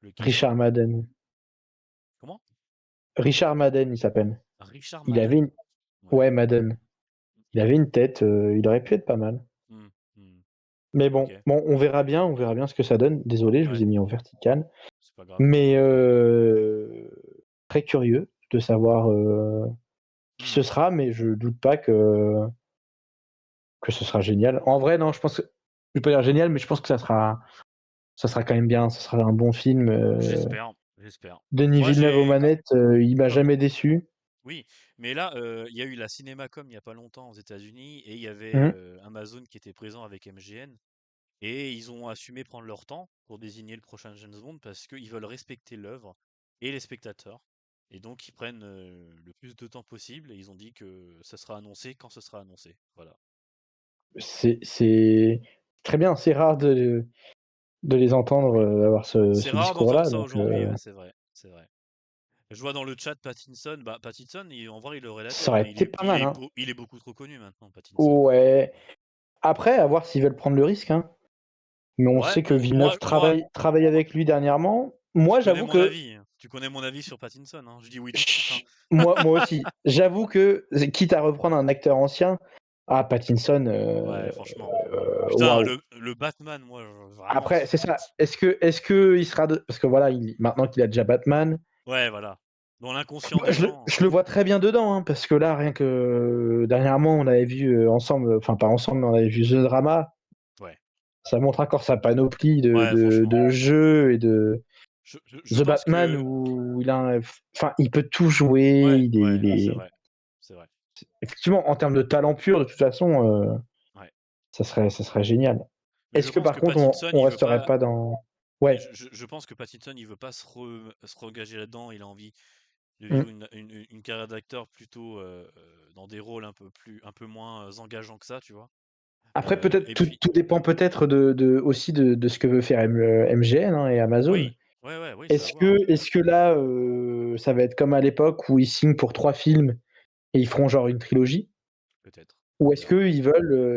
Lequel ça?
Richard Madden.
Comment?
Richard Madden, il s'appelle.
Richard
Il avait
Madden?
une
Ouais.
Ouais, Madden. Il avait une tête, il aurait pu être pas mal.
Hmm, hmm.
Mais
Ok.
bon, on verra bien ce que ça donne. Désolé, je vous
Ouais,
ai mis en vertical.
c'est pas grave.
Mais très curieux de savoir, qui
Hmm.
ce sera, mais je doute pas que ce sera génial. En vrai, non, je pense que je vais pas dire génial, mais je pense que ça sera quand même bien, ça sera un bon film,
J'espère, j'espère.
Denis
Moi
Villeneuve aux
j'ai
manettes, il m'a
comme
jamais déçu.
oui, mais là, il y a eu la CinemaCom il y a pas longtemps aux États-Unis et il y avait,
Mmh.
Amazon qui était présent avec MGN et ils ont assumé prendre leur temps pour désigner le prochain James Bond parce qu'ils veulent respecter l'œuvre et les spectateurs et donc ils prennent, le plus de temps possible et ils ont dit que ça sera annoncé quand ce sera annoncé. Voilà.
C'est très bien, c'est rare de les entendre,
Oui.
avoir
C'est
ce
rare d'entendre
discours-là,
ça
donc
aujourd'hui, ouais, c'est vrai, c'est vrai. Je vois dans le chat Pattinson, bah Pattinson, en vrai il aurait la
ça
tête,
aurait
mais
été pas mal, hein.
il est beaucoup trop connu maintenant, Pattinson.
Ouais. Après, à voir s'ils veulent prendre le risque, hein. Mais on
Ouais,
sait que Villeneuve
moi,
travaille avec lui dernièrement.
tu
Moi,
connais
j'avoue
mon
que
avis, hein. Tu connais mon avis sur Pattinson, hein. Je dis oui tout de suite, hein.
Ch moi aussi. J'avoue que, quitte à reprendre un acteur ancien, Pattinson,
Ouais, franchement. Putain,
waouh.
le Batman, moi, vraiment.
Après, c'est ça. Est-ce que il sera parce que voilà, maintenant qu'il a déjà Batman,
Ouais, voilà. Dans l'inconscient
moi,
des gens.
je le vois très bien dedans, hein, parce que là, rien que dernièrement, on avait vu ensemble, enfin pas ensemble, mais on avait vu The Drama.
Ouais.
Ça montre encore sa panoplie
Ouais, franchement.
de jeux et de
Je
The
pense
Batman
que.
où enfin, il peut tout jouer.
Ouais, ouais,
Il
c'est
est
vrai. C'est vrai.
effectivement en termes de talent pur, de toute façon.
Ouais.
Ça serait génial.
Mais je
Est-ce que
pense
par
que
contre
Pattinson,
on
il veut
resterait
pas.
pas dans
Mais
ouais.
je pense que Pattinson, il veut pas se re-engager là-dedans. Il a envie de
Mmh.
vivre une carrière d'acteur plutôt dans des rôles un peu moins engageants que ça, tu vois.
Après peut-être
Et
tout
puis,
tout dépend peut-être aussi de ce que veut faire MGN, hein, et Amazon.
oui, ouais, ouais, oui, c'est à voir, hein.
Est-ce que là, ça va être comme à l'époque où ils signent pour 3 films et ils feront genre une trilogie?
Peut-être.
Ou
On verra.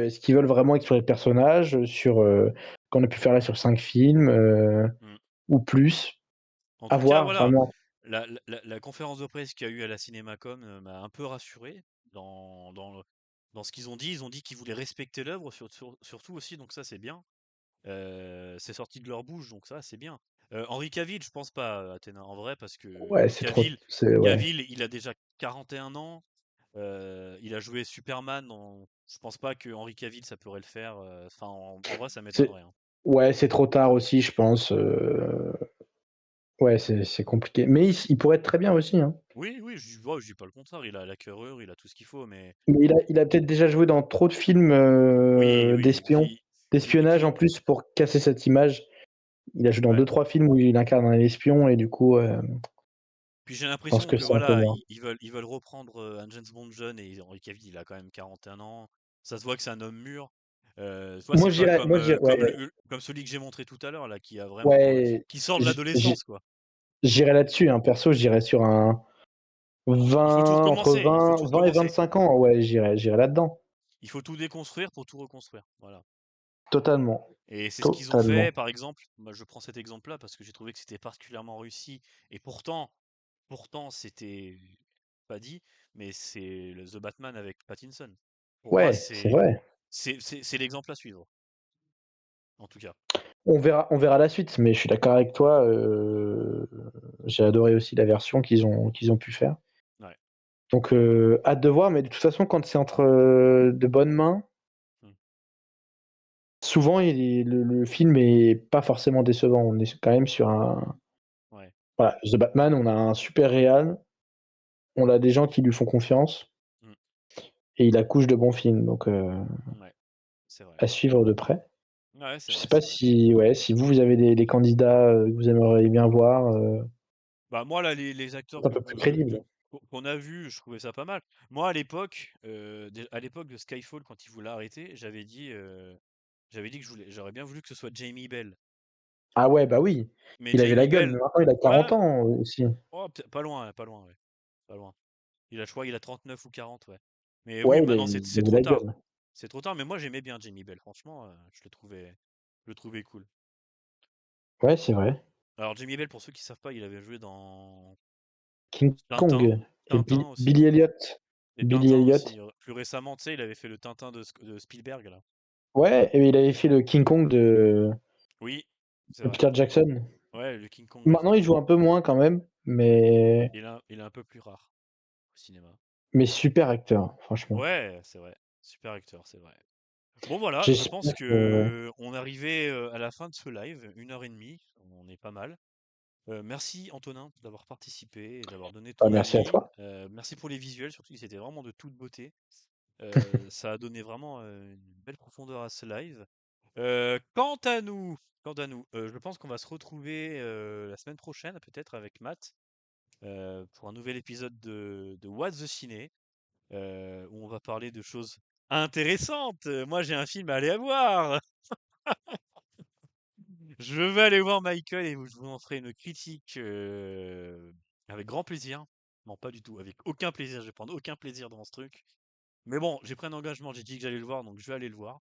est-ce qu'ils veulent vraiment explorer le personnage, sur, qu'on a pu faire là sur 5 films,
Mm.
ou plus?
En
À
tout cas,
voir
voilà,
vraiment.
la conférence de presse qu'il y a eu à la Cinémacom m'a un peu rassuré dans ce qu'ils ont dit. Ils ont dit qu'ils voulaient respecter l'œuvre, surtout aussi, donc ça c'est bien. C'est sorti de leur bouche, donc ça c'est bien. Henri Cavill, je pense pas, Athéna, en vrai, parce que
Ouais, c'est ouais.
Cavill, il a déjà 41 ans. Il a joué Superman. Je pense pas que Henry Cavill ça pourrait le faire. Enfin, en vrai, ça
C'est
m'étonnerait, hein.
Ouais, c'est trop tard aussi, je pense. Ouais, c'est compliqué. Mais il pourrait être très bien aussi, hein.
Oui, oui, je dis pas le contraire, il a la carrure, il a tout ce qu'il faut, mais
Mais il a peut-être déjà joué dans trop de films
oui, oui,
d'espions,
et
d'espionnage en
puis
plus pour casser cette image. Il a joué dans
ouais.
deux trois films où il incarne un espion et du coup,
Puis j'ai
je pense
l'impression
que
que
c'est un peu
voilà,
moins.
ils veulent reprendre, un James Bond jeune et Henry Cavill, il a quand même 41 ans. Ça se voit que c'est un homme mûr. Tu vois, c'est pas comme,
Ouais,
comme celui que j'ai montré tout à l'heure là, qui a vraiment,
ouais,
qui sort de
j- j-
l'adolescence, quoi.
j'irais là-dessus, hein. Perso, j'irais sur un
Il faut tout
20, entre
recommencer, il faut
20,
tout
20 et
recommencer.
25 ans. Ouais, j'irais là-dedans.
Il faut tout déconstruire pour tout reconstruire, voilà.
Totalement.
Et c'est ce qu'ils ont fait,
Totalement.
par exemple, moi je prends cet exemple-là parce que j'ai trouvé que c'était particulièrement réussi et pourtant c'était pas dit, mais c'est le The Batman avec Pattinson. Pour moi,
Ouais, c'est vrai.
c'est l'exemple à suivre, en tout cas.
On verra la suite, mais je suis d'accord avec toi. J'ai adoré aussi la version qu'ils ont pu faire.
Ouais.
Donc, hâte de voir, mais de toute façon, quand c'est entre de bonnes mains,
Mm.
souvent le film est pas forcément décevant. On est quand même sur un.
Ouais.
Voilà, The Batman, on a un super réal, on a des gens qui lui font confiance,
Mm.
et il accouche de bons films, donc
Ouais. C'est vrai.
à suivre de près.
Ouais, c'est
Je sais
vrai,
pas
c'est vrai.
si, ouais, si vous avez des candidats que vous aimeriez bien voir,
Bah moi là, les acteurs
un peu plus crédibles.
qu'on a vus, je trouvais ça pas mal. Moi à l'époque de Skyfall, quand ils voulaient arrêter, j'avais dit que j'aurais bien voulu que ce soit Jamie Bell.
Ah ouais, bah oui,
Mais
il avait la
Jamie
gueule,
Bell,
mais maintenant il a
ouais,
40 ans aussi.
oh, pas loin, pas loin, ouais, pas loin. Je crois, il a 39 ou 40, ouais. Mais oui,
Ouais,
maintenant
il
c'est
avait
trop
la
tard.
gueule.
C'est trop tard, mais moi j'aimais bien Jamie Bell, franchement, je le trouvais cool.
Ouais, c'est vrai.
Alors Jamie Bell, pour ceux qui savent pas, il avait joué dans
King
Tintin,
Kong et
Tintin aussi,
Billy Elliot.
et
Billy
Tintin
Elliot.
aussi. Plus récemment, tu sais, il avait fait le Tintin de Spielberg, là.
Ouais, et il avait fait le King Kong
Oui, c'est
de
vrai.
Peter Jackson.
Ouais, le King Kong de
Maintenant, il
Peter.
joue un peu moins quand même,
Il est un peu plus rare au cinéma.
mais super acteur, franchement.
Ouais, c'est vrai. Super acteur, c'est vrai. Bon voilà, je pense
J'espère que.
que on est arrivé à la fin de ce live, 1 heure et demie, on est pas mal. Merci Antonin d'avoir participé et d'avoir donné
Bah,
ton
merci à
avis.
toi.
Merci pour les visuels, surtout qu'ils étaient vraiment de toute beauté. Ça a donné vraiment une belle profondeur à ce live. Quant à nous, je pense qu'on va se retrouver la semaine prochaine, peut-être avec Matt, pour un nouvel épisode de What the Ciné, où on va parler de choses intéressantes. Moi, j'ai un film à aller voir. Je vais aller voir Michael et je vous en ferai une critique avec grand plaisir. Non, pas du tout, avec aucun plaisir. Je vais prendre aucun plaisir dans ce truc. Mais bon, j'ai pris un engagement, j'ai dit que j'allais le voir, donc je vais aller le voir.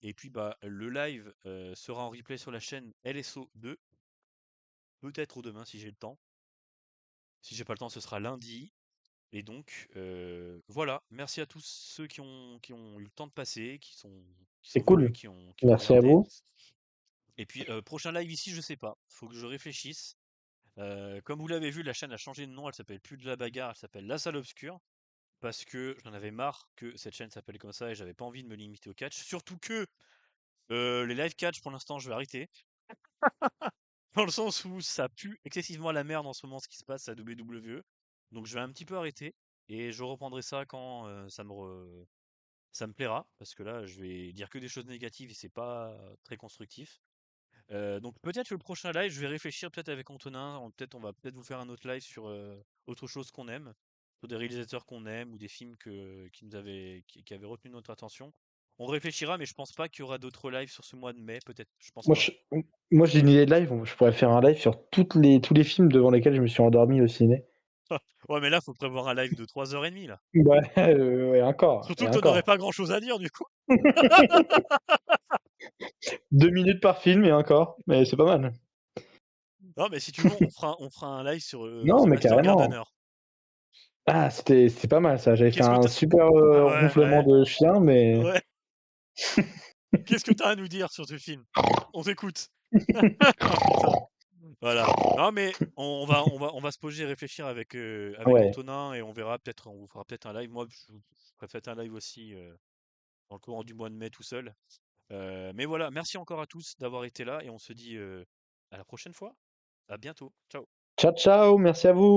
Et puis bah le live sera en replay sur la chaîne LSO 2, peut-être demain si j'ai le temps. Si j'ai pas le temps, ce sera lundi. Et donc voilà, merci à tous ceux qui ont eu le temps de passer, qui sont
C'est
venus,
cool.
qui ont
Merci à
regardé.
vous.
Et puis prochain live ici, je sais pas, faut que je réfléchisse. Comme vous l'avez vu, la chaîne a changé de nom, elle s'appelle plus de la bagarre, elle s'appelle La Salle Obscure. Parce que j'en avais marre que cette chaîne s'appelle comme ça et j'avais pas envie de me limiter au catch. Surtout que les live catch, pour l'instant, je vais arrêter. Dans le sens où ça pue excessivement la merde en ce moment ce qui se passe à WWE. Donc je vais un petit peu arrêter et je reprendrai ça quand ça me plaira. Parce que là, je vais dire que des choses négatives et c'est pas très constructif. Donc peut-être que le prochain live, je vais réfléchir peut-être avec Antonin. On va peut-être vous faire un autre live sur autre chose qu'on aime, sur des réalisateurs qu'on aime ou des films qui avaient retenu notre attention. On réfléchira, mais je pense pas qu'il y aura d'autres lives sur ce mois de mai. Peut-être, je pense
Moi,
pas.
je, moi, j'ai une idée de live. Je pourrais faire un live sur tous les films devant lesquels je me suis endormi au ciné.
Ouais, mais là, faut prévoir un live de 3 h 30 là.
Ouais, et encore,
Surtout
et
que t'en aurais
encore.
pas grand-chose à dire du coup.
2 minutes par film, et encore. Mais c'est pas mal.
Non, mais si tu veux, on fera un live sur
Non,
The
mais
Master
carrément.
Gardener.
Ah, c'était pas mal ça. J'avais fait
Qu'est-ce que
un
t'as...
super
Ah
ronflement
ouais,
de chien, mais.
ouais, ouais. Qu'est-ce que t'as à nous dire sur ce film? On t'écoute. Oh putain. Voilà. Non, mais on va se poser et réfléchir avec
Ouais.
Antonin et on verra peut-être, on vous fera peut-être un live. Moi, je ferai peut-être un live aussi dans le courant du mois de mai tout seul. Mais voilà, merci encore à tous d'avoir été là et on se dit, à la prochaine fois. À bientôt. Ciao.
Ciao, ciao, merci à vous.